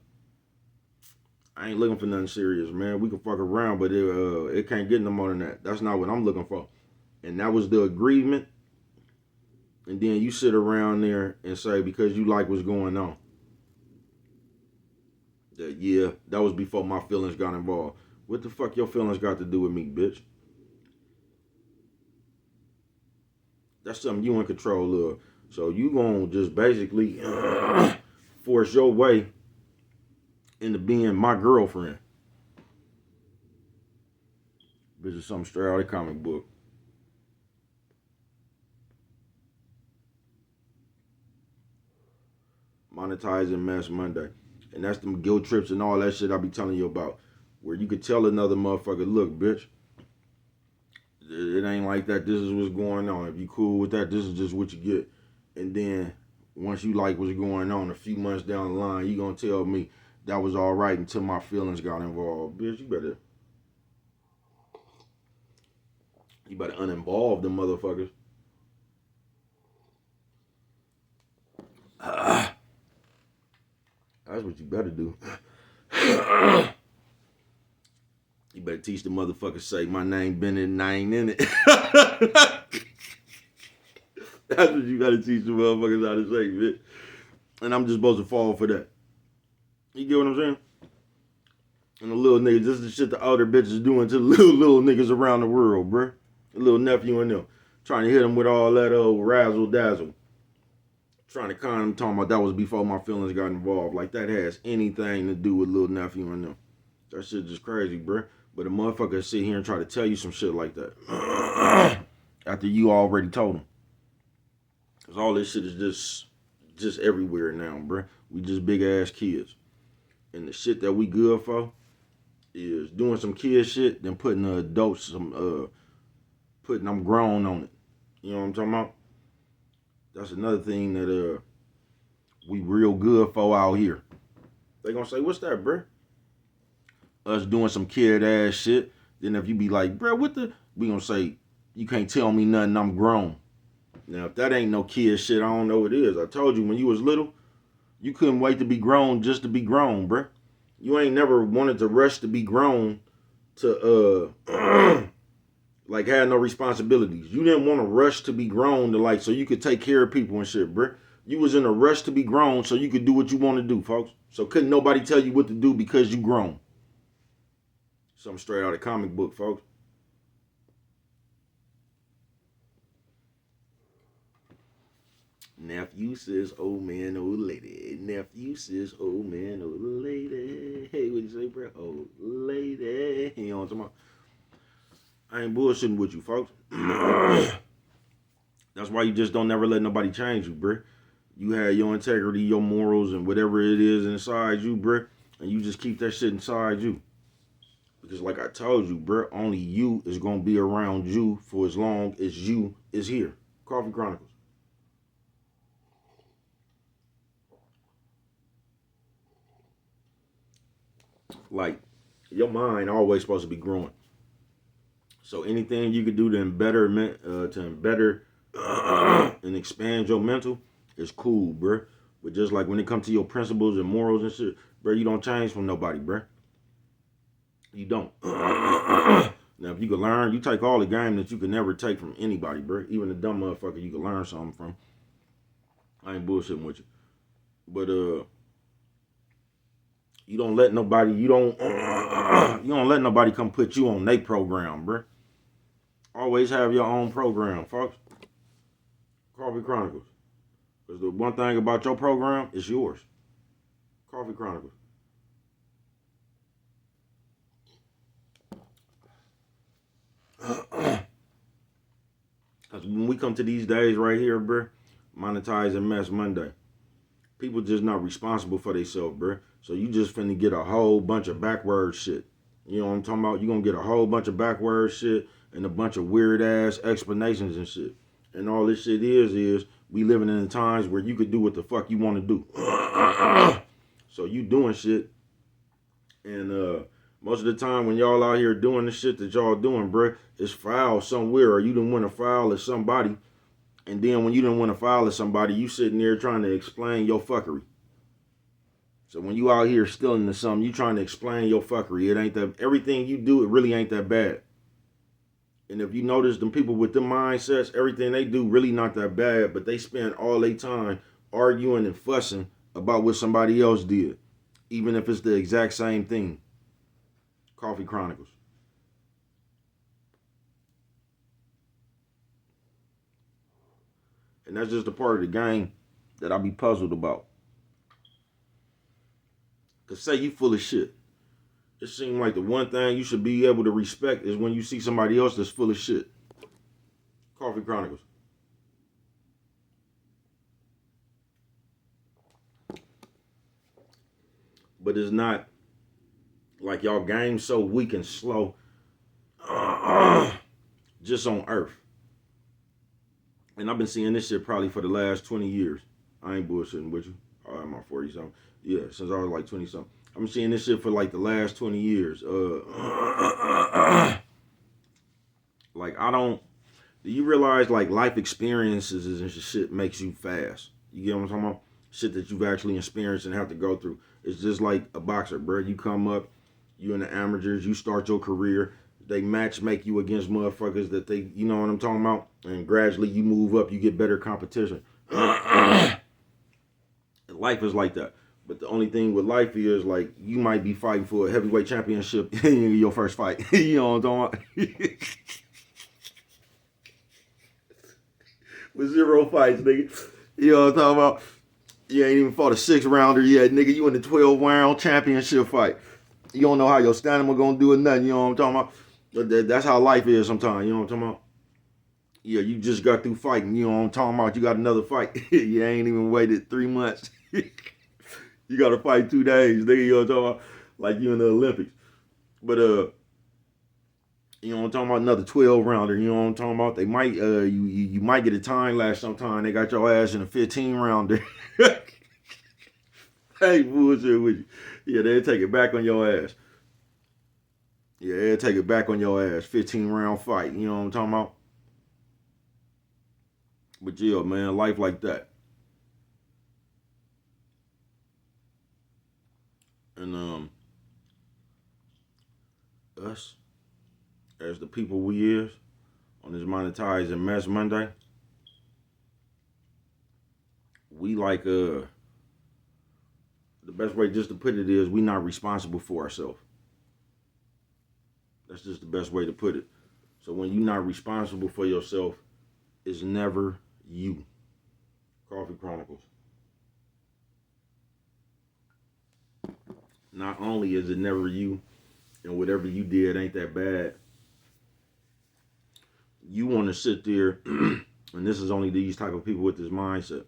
I ain't looking for nothing serious, man. We can fuck around, but it can't get no more than that. That's not what I'm looking for. And that was the agreement. And then you sit around there and say, because you like what's going on, that, yeah, that was before my feelings got involved. What the fuck your feelings got to do with me, bitch? That's something you in control of. So you gonna just basically force your way into being my girlfriend. Bitch is something straight out of the comic book. Monetizing Mess Monday. And that's them guilt trips and all that shit I be telling you about. Where you could tell another motherfucker, look, bitch, it ain't like that. This is what's going on. If you cool with that, this is just what you get. And then once you like what's going on, a few months down the line, you gonna tell me that was all right until my feelings got involved. Bitch, you better uninvolve them motherfuckers. That's what you better do. You better teach the motherfuckers say my name Bennett and I ain't in it. That's what you gotta teach the motherfuckers how to say, bitch. And I'm just supposed to fall for that. You get what I'm saying? And the little niggas, this is the shit the older bitches doing to the little niggas around the world, bruh. The little nephew and them. Trying to hit them with all that old razzle dazzle. Trying to con them, talking about that was before my feelings got involved. Like that has anything to do with little nephew and them. That shit just crazy, bruh. But a motherfucker sit here and try to tell you some shit like that. After you already told him. Because all this shit is just everywhere now, bruh. We just big ass kids. And the shit that we good for is doing some kid shit, then putting the adults putting them grown on it. You know what I'm talking about? That's another thing that we real good for out here. They gonna say, what's that, bruh? Us doing some kid ass shit. Then if you be like, bruh, what the? We gonna say, you can't tell me nothing, I'm grown. Now, if that ain't no kid shit, I don't know what it is. I told you, when you was little, you couldn't wait to be grown just to be grown, bruh. You ain't never wanted to rush to be grown to, like, have no responsibilities. You didn't want to rush to be grown to, like, so you could take care of people and shit, bruh. You was in a rush to be grown so you could do what you want to do, folks. So couldn't nobody tell you what to do because you grown. Something straight out of comic book, folks. Nephew says, old man, old lady. Nephew says, old man, old lady. Hey, what you say, bro? Old lady. You know what I'm talking about? I ain't bullshitting with you, folks. That's why you just don't never let nobody change you, bro. You have your integrity, your morals, and whatever it is inside you, bro. And you just keep that shit inside you. Because like I told you, bro, only you is going to be around you for as long as you is here. Coffee Chronicles. Like, your mind always supposed to be growing. So anything you could do to better and expand your mental is cool, bro. But just like when it comes to your principles and morals and shit, bro, you don't change from nobody, bro. You don't. Now, if you can learn, you take all the game that you can never take from anybody, bro. Even the dumb motherfucker you can learn something from. I ain't bullshitting with you. But you don't let nobody, you don't let nobody come put you on their program, bro. Always have your own program, folks. Coffee Chronicles. Because the one thing about your program is yours. Coffee Chronicles. Because when we come to these days right here, bro, Monetizing Mess Monday, people just not responsible for themselves, bro. So you just finna get a whole bunch of backward shit. You know what I'm talking about? You're going to get a whole bunch of backward shit and a bunch of weird ass explanations and shit. And all this shit is we living in times where you could do what the fuck you want to do. So you doing shit and Most of the time when y'all out here doing the shit that y'all doing, bruh, it's foul somewhere, or you didn't want to foul at somebody. And then when you didn't want to foul at somebody, you sitting there trying to explain your fuckery. So when you out here stealing to something, you trying to explain your fuckery. It ain't that, everything you do, it really ain't that bad. And if you notice them people with them mindsets, everything they do really not that bad, but they spend all their time arguing and fussing about what somebody else did, even if it's the exact same thing. Coffee Chronicles. And that's just a part of the game that I be puzzled about. Cause say you full of shit. It seems like the one thing you should be able to respect is when you see somebody else that's full of shit. Coffee Chronicles. But it's not like y'all game so weak and slow just on Earth. And I've been seeing this shit probably for the last 20 years. I ain't bullshitting with you. I'm 40 something. Yeah, since I was like 20 something. I'm seeing this shit for like the last 20 years. Like I don't. Do you realize like life experiences and shit makes you fast? You get what I'm talking about? Shit that you've actually experienced and have to go through. It's just like a boxer, bro. You come up, you in the amateurs, you start your career. They match make you against motherfuckers that they, you know what I'm talking about? And gradually you move up, you get better competition. Life is like that. But the only thing with life is like you might be fighting for a heavyweight championship in your first fight. You know what I'm talking about? With 0 fights, nigga. You know what I'm talking about? You ain't even fought a 6-rounder yet, nigga. You in the 12-round championship fight. You don't know how your stamina gonna do or nothing. You know what I'm talking about? But that's how life is sometimes. You know what I'm talking about? Yeah, you just got through fighting. You know what I'm talking about? You got another fight. You ain't even waited 3 months. You got to fight 2 days, nigga. You know what I'm talking about? Like you in the Olympics. But you know what I'm talking about? Another 12-rounder. You know what I'm talking about? They might you might get a time lapse sometime. They got your ass in a 15-rounder. Hey, bullshit with you. Yeah, they'll take it back on your ass. Yeah, they'll take it back on your ass. 15-round fight. You know what I'm talking about? But yeah, man, life like that. And us, as the people we is, on this Monetizing Mess Monday, we like the best way just to put it is we not responsible for ourselves. That's just the best way to put it. So when you're not responsible for yourself, it's never you. Coffee Chronicles. Not only is it never you, and whatever you did ain't that bad, you want to sit there, and this is only these type of people with this mindset.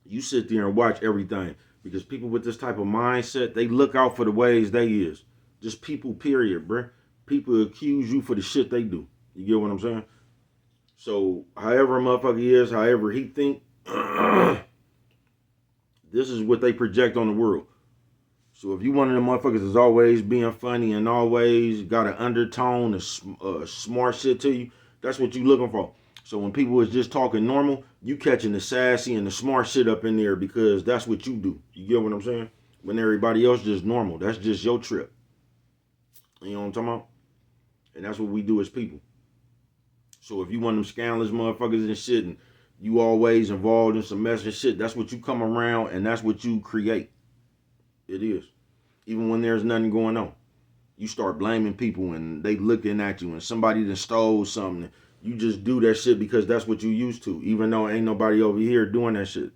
You sit there and watch everything because people with this type of mindset, they look out for the ways they is. Just people, period, bruh. People accuse you for the shit they do. You get what I'm saying? So, however a motherfucker is, however he think, this is what they project on the world. So if you one of them motherfuckers is always being funny and always got an undertone of smart shit to you, that's what you looking for. So when people is just talking normal, you catching the sassy and the smart shit up in there because that's what you do. You get what I'm saying? When everybody else just normal, that's just your trip. You know what I'm talking about? And that's what we do as people. So if you one of them scandalous motherfuckers and shit and you always involved in some mess and shit, that's what you come around and that's what you create. It is. Even when there's nothing going on. You start blaming people and they looking at you and somebody that stole something. You just do that shit because that's what you used to. Even though ain't nobody over here doing that shit.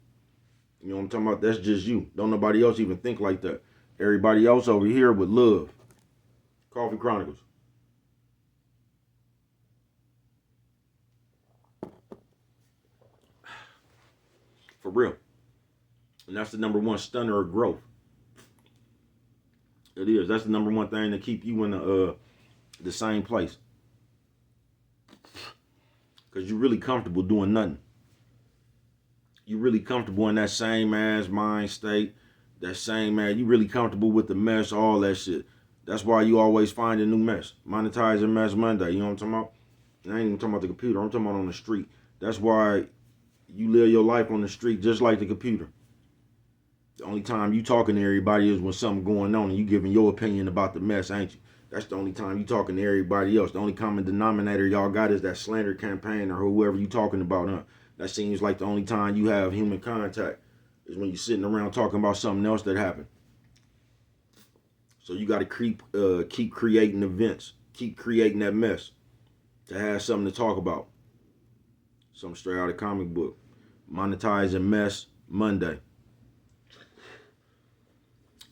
You know what I'm talking about? That's just you. Don't nobody else even think like that. Everybody else over here would love. Coffee Chronicles. For real. And that's the number one stunner of growth. It is. That's the number one thing to keep you in the same place. Because you're really comfortable doing nothing. You're really comfortable in that same ass mind state. That same ass. You really comfortable with the mess, all that shit. That's why you always find a new mess. Monetizing Mess Monday. You know what I'm talking about? I ain't even talking about the computer. I'm talking about on the street. That's why you live your life on the street just like the computer. The only time you talking to everybody is when something going on and you giving your opinion about the mess, ain't you? That's the only time you talking to everybody else. The only common denominator y'all got is that slander campaign or whoever you talking about, huh? That seems like the only time you have human contact is when you're sitting around talking about something else that happened. So you got to keep creating events, keep creating that mess to have something to talk about. Something straight out of comic book. Monetizing Mess Monday.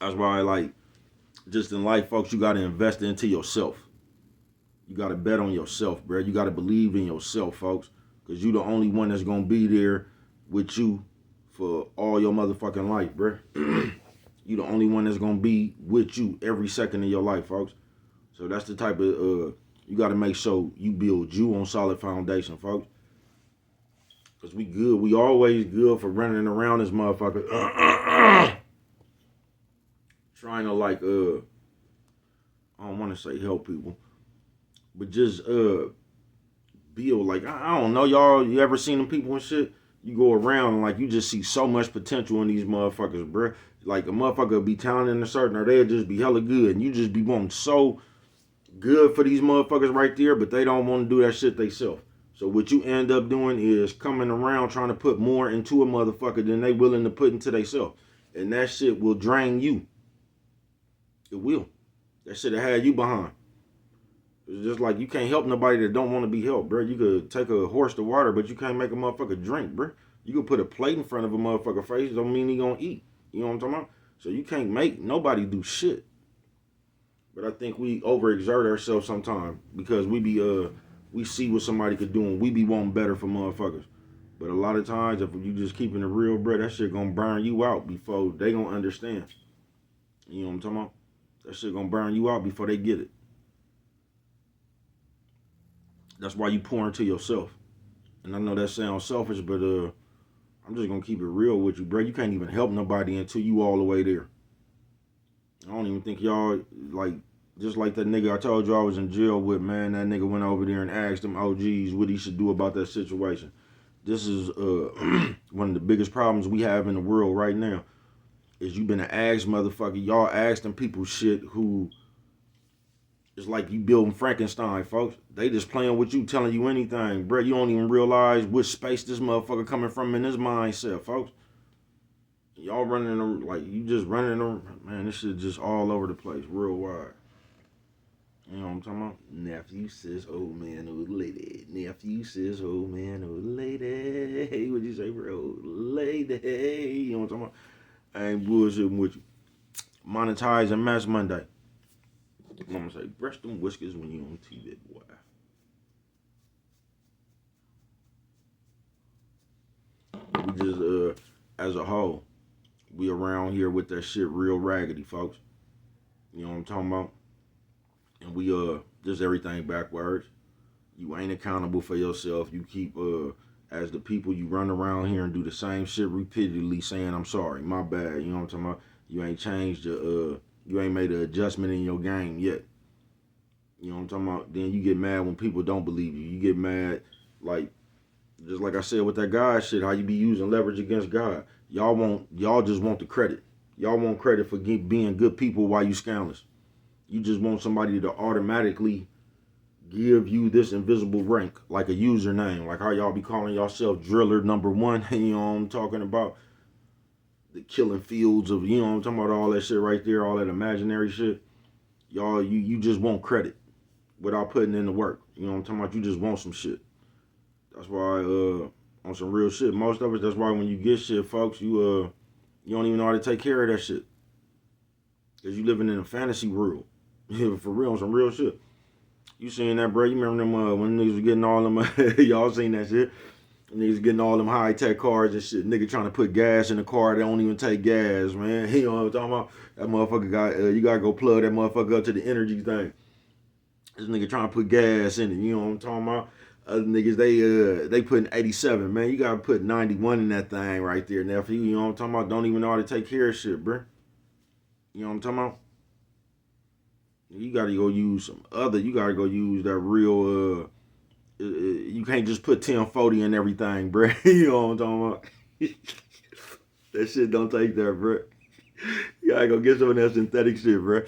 That's why, like, just in life, folks, you got to invest into yourself. You got to bet on yourself, bro. You got to believe in yourself, folks, because you the only one that's going to be there with you for all your motherfucking life, bro. You the only one that's going to be with you every second of your life, folks. So that's the type of, you got to make sure you build you on solid foundation, folks. Because we good. We always good for running around this motherfucker. Trying to, like, I don't want to say help people, but just build. Like, I don't know, y'all, you ever seen them people and shit? You go around and, like, you just see so much potential in these motherfuckers, bruh. Like, a motherfucker will be talented in a certain, or they'll just be hella good, and you just be wanting so good for these motherfuckers right there, but they don't want to do that shit themselves. So what you end up doing is coming around trying to put more into a motherfucker than they willing to put into themselves. And that shit will drain you. It will. That shit will have you behind. It's just like you can't help nobody that don't want to be helped, bro. You could take a horse to water, but you can't make a motherfucker drink, bro. You could put a plate in front of a motherfucker face, don't mean he gonna eat. You know what I'm talking about? So you can't make nobody do shit. But I think we overexert ourselves sometimes because we see what somebody could do and we be wanting better for motherfuckers. But a lot of times if you just keeping it real, bro, that shit gonna burn you out before they gonna understand. You know what I'm talking about? That shit gonna burn you out before they get it. That's why you pour into yourself. And I know that sounds selfish, but I'm just gonna keep it real with you, bro. You can't even help nobody until you all the way there. I don't even think y'all, like, just like that nigga I told you I was in jail with, man. That nigga went over there and asked them OGs what he should do about that situation. This is one of the biggest problems we have in the world right now. Is you been an ass motherfucker. Y'all ask them people shit who it's like you building Frankenstein, folks. They just playing with you, telling you anything, bro. You don't even realize which space this motherfucker coming from in his mindset, folks. Y'all running them like you just running them, man. This shit just all over the place, real wide. You know what I'm talking about? Nephew says, old man, old lady. Nephew says, old man, old lady. Hey, what'd you say, bro? Old lady. You know what I'm talking about? I ain't bullshitting with you. Monetizing Mess Monday. I'm gonna say, brush them whiskers when you on TV, boy. We just, as a whole, we around here with that shit real raggedy, folks. You know what I'm talking about? And we, just everything backwards. You ain't accountable for yourself. You keep, as the people, you run around here and do the same shit repeatedly saying, I'm sorry, my bad. You know what I'm talking about? You ain't changed you ain't made an adjustment in your game yet. You know what I'm talking about? Then you get mad when people don't believe you. You get mad, like, just like I said with that God shit, how you be using leverage against God. Y'all just want the credit. Y'all want credit for being good people while you scandalous. You just want somebody to automatically give you this invisible rank, like a username, like how y'all be calling yourself Driller number 1. You know what I'm talking about? The killing fields of, you know what I'm talking about, all that shit right there, all that imaginary shit. Y'all, you just want credit without putting in the work. You know what I'm talking about? You just want some shit. That's why, on some real shit, most of us, that's why when you get shit, folks, you don't even know how to take care of that shit. Because you living in a fantasy world. For real, on some real shit. You seen that, bro? You remember them, when niggas was getting all them, y'all seen that shit? Niggas getting all them high-tech cars and shit. Nigga trying to put gas in the car that don't even take gas, man. You know what I'm talking about? That motherfucker got, you gotta go plug that motherfucker up to the energy thing. This nigga trying to put gas in it, you know what I'm talking about? Other niggas, they putting 87, man. You gotta put 91 in that thing right there, nephew. You know what I'm talking about? Don't even know how to take care of shit, bro. You know what I'm talking about? You gotta go use some other. You gotta go use that real. You can't just put 1040 in everything, bro. You know what I'm talking about? That shit don't take that, bro. You gotta go get some of that synthetic shit, bro.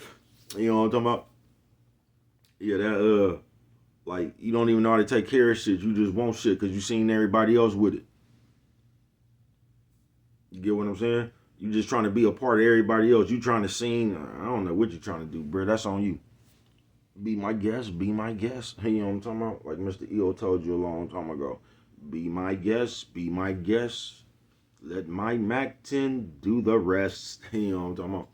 You know what I'm talking about? Yeah, that like you don't even know how to take care of shit. You just want shit because you seen everybody else with it. You get what I'm saying? You just trying to be a part of everybody else. You trying to sing. I don't know what you trying to do, bro. That's on you. Be my guest. Be my guest. Hey, you know what I'm talking about? Like Mr. EO told you a long time ago. Be my guest. Be my guest. Let my Mac 10 do the rest. You know what I'm talking about?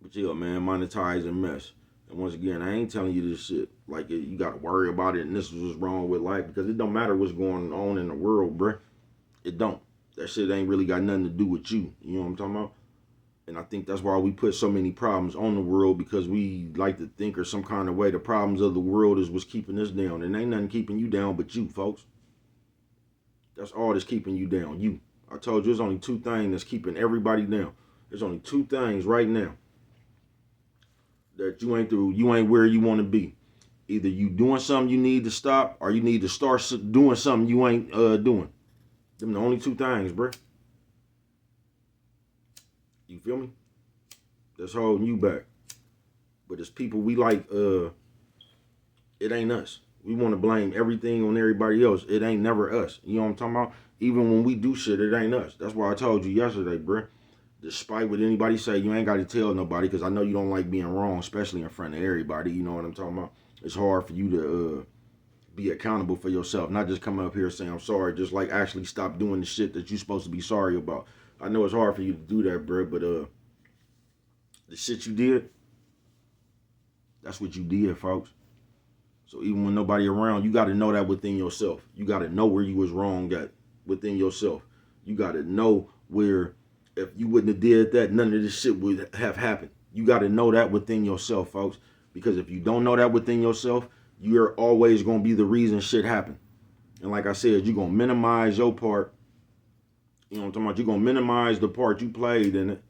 But yeah, man, monetize and mess. And once again, I ain't telling you this shit. Like, you got to worry about it and this is what's wrong with life. Because it don't matter what's going on in the world, bruh. It don't. That shit ain't really got nothing to do with you. You know what I'm talking about? And I think that's why we put so many problems on the world, because we like to think or some kind of way the problems of the world is what's keeping us down. And ain't nothing keeping you down but you, folks. That's all that's keeping you down. You. I told you there's only two things that's keeping everybody down. There's only two things right now that you ain't where you want to be. Either you doing something you need to stop, or you need to start doing something you ain't doing. Them the only two things, bro. You feel me? That's holding you back. But it's people we like, it ain't us. We want to blame everything on everybody else. It ain't never us. You know what I'm talking about? Even when we do shit, it ain't us. That's why I told you yesterday, bro. Despite what anybody say, you ain't got to tell nobody, because I know you don't like being wrong, especially in front of everybody. You know what I'm talking about? It's hard for you to be accountable for yourself, not just come up here saying I'm sorry, just like actually stop doing the shit that you're supposed to be sorry about. I know it's hard for you to do that, bro, but the shit you did, that's what you did, folks. So even when nobody around, you got to know that within yourself. You got to know where you was wrong at within yourself. You got to know where if you wouldn't have did that, none of this shit would have happened. You got to know that within yourself, folks. Because if you don't know that within yourself, you're always going to be the reason shit happened. And like I said, you're going to minimize your part. You know what I'm talking about? You're going to minimize the part you played in it.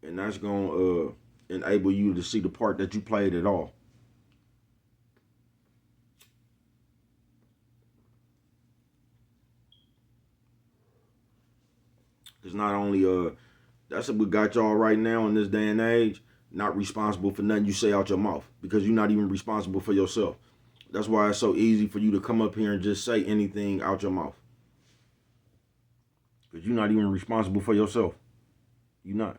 And that's going to enable you to see the part that you played at all. Because not only that's what got y'all right now in this day and age, not responsible for nothing you say out your mouth, because you're not even responsible for yourself. That's why it's so easy for you to come up here and just say anything out your mouth, because you're not even responsible for yourself. You're not.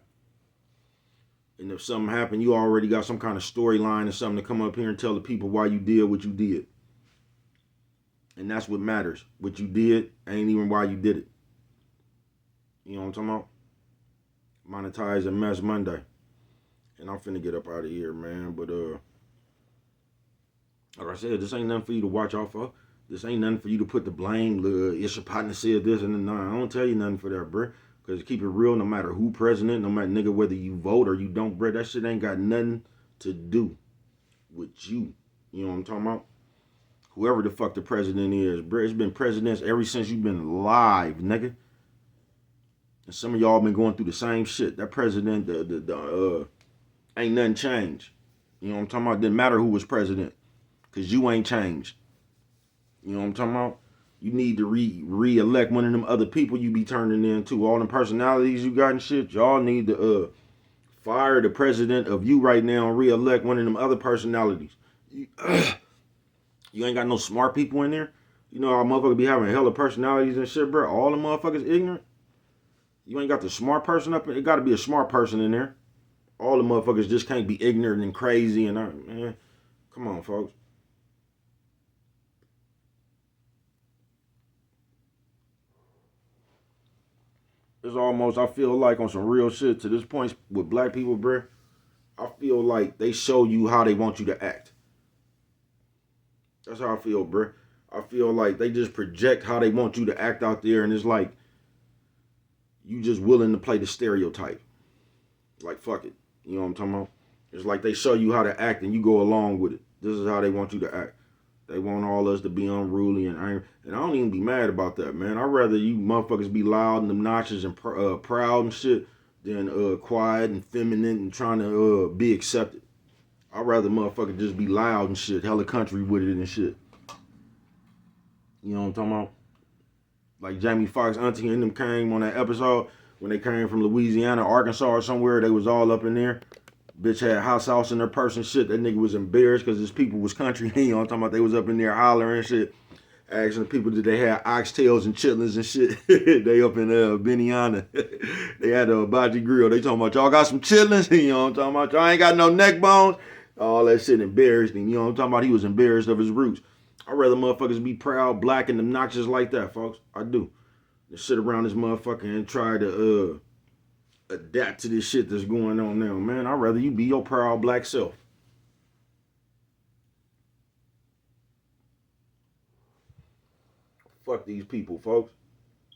And if something happened, you already got some kind of storyline or something to come up here and tell the people why you did what you did. And that's what matters. What you did ain't even why you did it. You know what I'm talking about? Monetize and Mess Monday. And I'm finna get up out of here, man. But like I said, this ain't nothing for you to watch out for. This ain't nothing for you to put the blame. It's your partner said this and then nah. I don't tell you nothing for that, bruh. Because keep it real, no matter who president, no matter nigga whether you vote or you don't, bruh, that shit ain't got nothing to do with you. You know what I'm talking about? Whoever the fuck the president is, bruh, it's been presidents ever since you've been alive, nigga. And some of y'all been going through the same shit. That president, ain't nothing changed. You know what I'm talking about? Didn't matter who was president, because you ain't changed. You know what I'm talking about? You need to re-elect one of them other people you be turning into. All them personalities you got and shit. Y'all need to fire the president of you right now and re-elect one of them other personalities. You ain't got no smart people in there. You know how motherfuckers be having hella personalities and shit, bro. All the motherfuckers ignorant. You ain't got the smart person up. It got to be a smart person in there. All the motherfuckers just can't be ignorant and crazy and man. Come on, folks. It's almost, I feel like on some real shit to this point with black people, bruh. I feel like they show you how they want you to act. That's how I feel, bruh. I feel like they just project how they want you to act out there, and it's like you just willing to play the stereotype. Like, fuck it. You know what I'm talking about? It's like they show you how to act and you go along with it. This is how they want you to act. They want all us to be unruly and angry. And I don't even be mad about that, man. I'd rather you motherfuckers be loud and obnoxious and proud and shit than quiet and feminine and trying to be accepted. I'd rather motherfucker just be loud and shit, hella country with it and shit. You know what I'm talking about? Like Jamie Foxx auntie and them came on that episode when they came from Louisiana, Arkansas or somewhere. They was all up in there. Bitch had house in their purse and shit. That nigga was embarrassed because his people was country. You know what I'm talking about? They was up in there hollering and shit. Asking the people did they have oxtails and chitlins and shit. They up in Beniana. They had a hibachi grill. They talking about y'all got some chitlins. You know what I'm talking about? Y'all ain't got no neck bones. All that shit embarrassed him. You know what I'm talking about? He was embarrassed of his roots. I'd rather motherfuckers be proud, black, and obnoxious like that, folks. I do. Than sit around this motherfucker and try to adapt to this shit that's going on now, man. I'd rather you be your proud black self. Fuck these people, folks.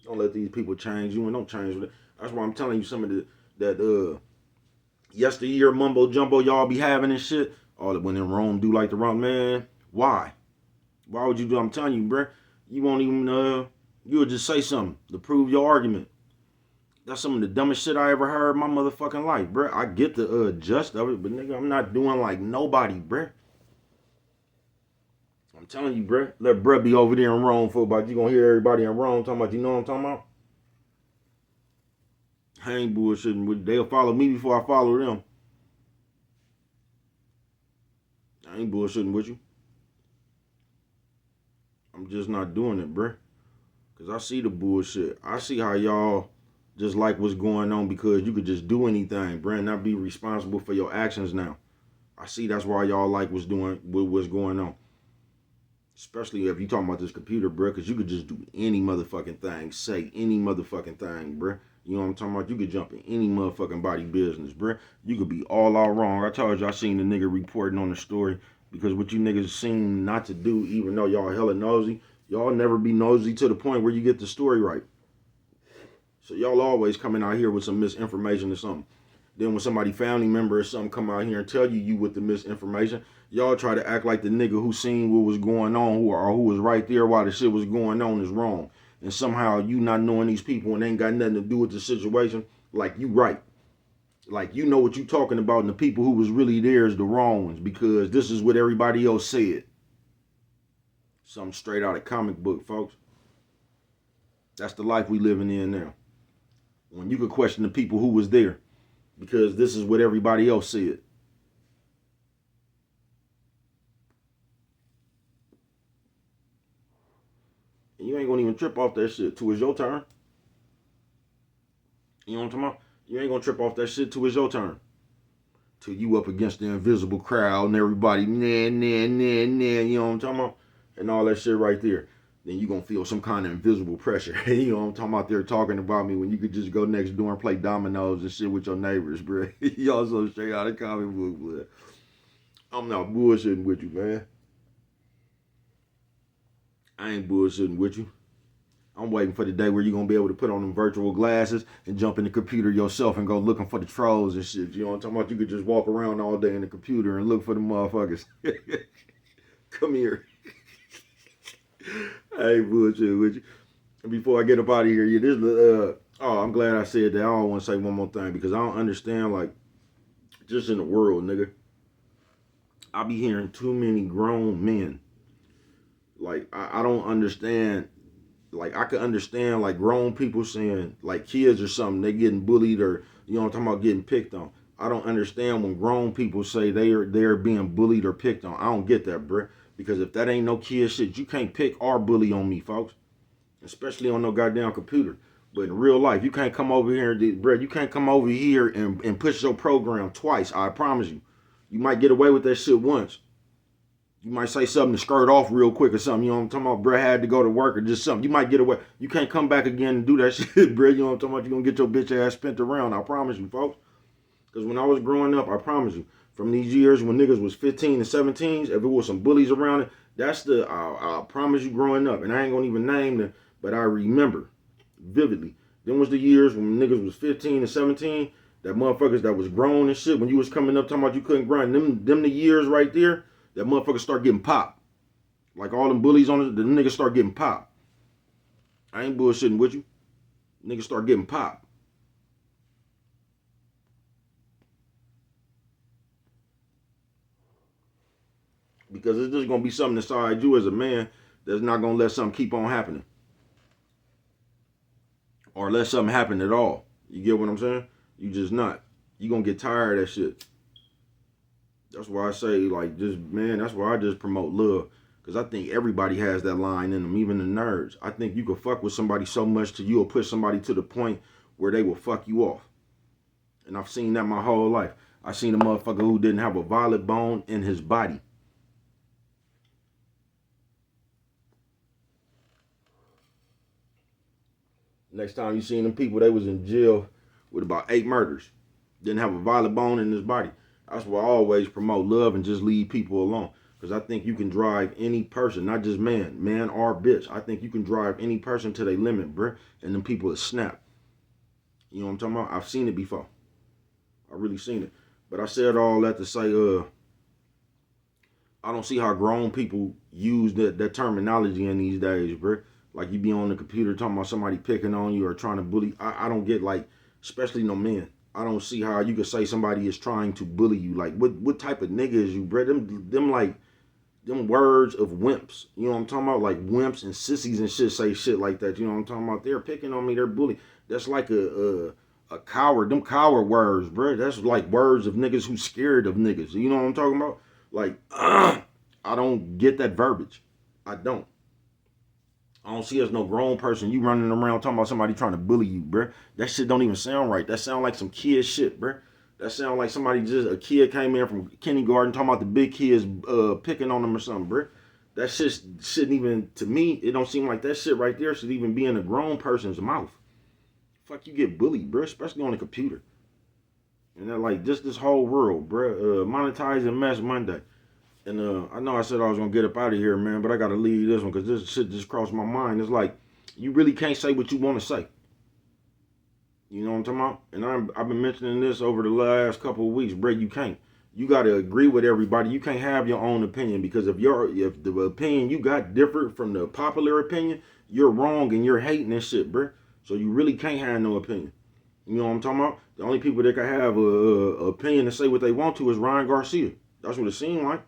Don't let these people change you and don't change with it. That's why I'm telling you some of that yesteryear mumbo jumbo y'all be having and shit. All that when in Rome do like the wrong man. Why? Why would you do? I'm telling you, bruh. You won't even you'll just say something to prove your argument. That's some of the dumbest shit I ever heard in my motherfucking life, bruh. I get the gist of it, but nigga, I'm not doing like nobody, bruh. I'm telling you, bruh. Let bruh be over there in Rome for about you gonna hear everybody in Rome talking about, you know what I'm talking about? I ain't bullshitting with they'll follow me before I follow them. I ain't bullshitting with you. I'm just not doing it, bruh. Cause I see the bullshit. I see how y'all just like what's going on because you could just do anything, bruh, and not be responsible for your actions now. I see that's why y'all like what's going on. Especially if you talking about this computer, bruh, because you could just do any motherfucking thing, say any motherfucking thing, bruh. You know what I'm talking about? You could jump in any motherfucking body business, bruh. You could be all out wrong. I told you I seen the nigga reporting on the story because what you niggas seem not to do, even though y'all hella nosy, y'all never be nosy to the point where you get the story right. So y'all always coming out here with some misinformation or something. Then when somebody family member or something come out here and tell you with the misinformation, y'all try to act like the nigga who seen what was going on who was right there while the shit was going on is wrong. And somehow you not knowing these people and ain't got nothing to do with the situation, like you right. Like you know what you talking about and the people who was really there is the wrong ones because this is what everybody else said. Something straight out of comic book, folks. That's the life we living in now. When you could question the people who was there because this is what everybody else said. And you ain't gonna even trip off that shit till it's your turn. You know what I'm talking about? You ain't gonna trip off that shit till it's your turn. Till you up against the invisible crowd and everybody, you know what I'm talking about? And all that shit right there. Then you gonna feel some kind of invisible pressure. You know what I'm talking about? They're talking about me when you could just go next door and play dominoes and shit with your neighbors, bro. Y'all so straight out of comic book, bro. I'm not bullshitting with you, man. I ain't bullshitting with you. I'm waiting for the day where you're going to be able to put on them virtual glasses and jump in the computer yourself and go looking for the trolls and shit. You know what I'm talking about? You could just walk around all day in the computer and look for the motherfuckers. Come here. I ain't bullshitting with you. And before I get up out of here, I'm glad I said that. I don't want to say one more thing because I don't understand, like, just in the world, nigga. I be hearing too many grown men. Like, I don't understand. Like, I could understand, like, grown people saying, like, kids or something, they getting bullied or, you know what I'm talking about, getting picked on. I don't understand when grown people say they're being bullied or picked on. I don't get that, bruh. Because if that ain't no kid shit, you can't pick or bully on me, folks. Especially on no goddamn computer. But in real life, you can't come over here, bruh, you can't come over here and push your program twice, I promise you. You might get away with that shit once. You might say something to skirt off real quick or something. You know what I'm talking about? Bruh had to go to work or just something. You might get away. You can't come back again and do that shit, bruh. You know what I'm talking about? You're going to get your bitch ass spent around. I promise you, folks. Because when I was growing up, I promise you, from these years when niggas was 15 and 17s, if it was some bullies around it, that's I promise you growing up. And I ain't going to even name them, but I remember vividly. Them was the years when niggas was 15 and 17, that motherfuckers that was grown and shit, when you was coming up talking about you couldn't grind, them the years right there, that motherfuckers start getting popped. Like all them bullies on it, the niggas start getting popped. I ain't bullshitting with you. Niggas start getting popped. Because it's just gonna be something inside you as a man that's not gonna let something keep on happening. Or let something happen at all. You get what I'm saying? You just not. You gonna get tired of that shit. That's why I say, like, just, man, that's why I just promote love. Because I think everybody has that line in them, even the nerds. I think you can fuck with somebody so much till you'll push somebody to the point where they will fuck you off. And I've seen that my whole life. I seen a motherfucker who didn't have a violet bone in his body. Next time you seen them people, they was in jail with about 8 murders. Didn't have a violet bone in his body. That's why I always promote love and just leave people alone. Because I think you can drive any person, not just man or bitch. I think you can drive any person to their limit, bruh. And them people will snap. You know what I'm talking about? I've seen it before. I really seen it. But I said all that to say, I don't see how grown people use that terminology in these days, bruh. Like you be on the computer talking about somebody picking on you or trying to bully. I don't get, like, especially no men. I don't see how you could say somebody is trying to bully you. Like, what type of nigga is you, bruh? Them like, them words of wimps. You know what I'm talking about? Like wimps and sissies and shit say shit like that. You know what I'm talking about? They're picking on me. They're bullying. That's like a coward. Them coward words, bruh. That's like words of niggas who scared of niggas. You know what I'm talking about? Like, I don't get that verbiage. I don't. I don't see as no grown person. You running around talking about somebody trying to bully you, bruh. That shit don't even sound right. That sound like some kid shit, bruh. That sound like somebody a kid came in from kindergarten talking about the big kids picking on them or something, bruh. That shit shouldn't even, to me, it don't seem like that shit right there should even be in a grown person's mouth. Fuck, you get bullied, bruh, especially on the computer. And they're like, this whole world, bruh. Monetizing Mess Monday. And I know I said I was gonna get up out of here, man, but I gotta leave this one because this shit just crossed my mind. It's like you really can't say what you want to say. You know what I'm talking about? And I've been mentioning this over the last couple of weeks, bro. You can't. You gotta agree with everybody. You can't have your own opinion because if the opinion you got different from the popular opinion, you're wrong and you're hating this shit, bro. So you really can't have no opinion. You know what I'm talking about? The only people that can have a opinion and say what they want to is Ryan Garcia. That's what it seemed like.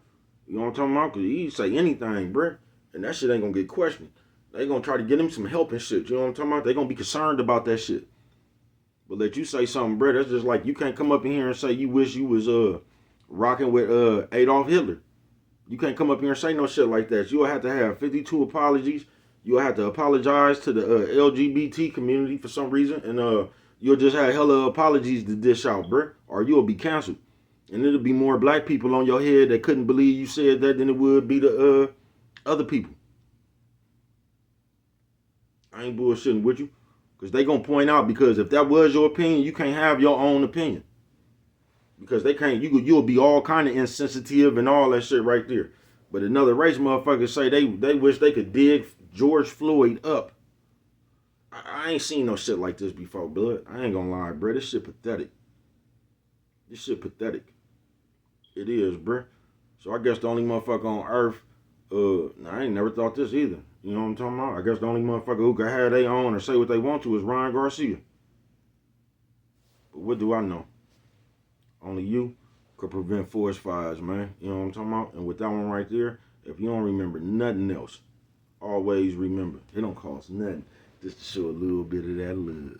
You know what I'm talking about? Because he say anything, bruh. And that shit ain't going to get questioned. They going to try to get him some help and shit. You know what I'm talking about? They going to be concerned about that shit. But let you say something, bruh, that's just like you can't come up in here and say you wish you was rocking with Adolf Hitler. You can't come up here and say no shit like that. You'll have to have 52 apologies. You'll have to apologize to the LGBT community for some reason. And you'll just have hella apologies to dish out, bruh. Or you'll be canceled. And it'll be more black people on your head that couldn't believe you said that than it would be the other people. I ain't bullshitting with you. Because they going to point out, because if that was your opinion, you can't have your own opinion. Because they can't, you'll be all kind of insensitive and all that shit right there. But another race motherfuckers say they wish they could dig George Floyd up. I ain't seen no shit like this before, blood. I ain't gonna lie, bro. This shit pathetic. This shit pathetic. It is, bruh. So I guess the only motherfucker on earth, I ain't never thought this either. You know what I'm talking about? I guess the only motherfucker who can have their own or say what they want to is Ryan Garcia. But what do I know? Only you could prevent forest fires, man. You know what I'm talking about? And with that one right there, if you don't remember nothing else, always remember, it don't cost nothing just to show a little bit of that love.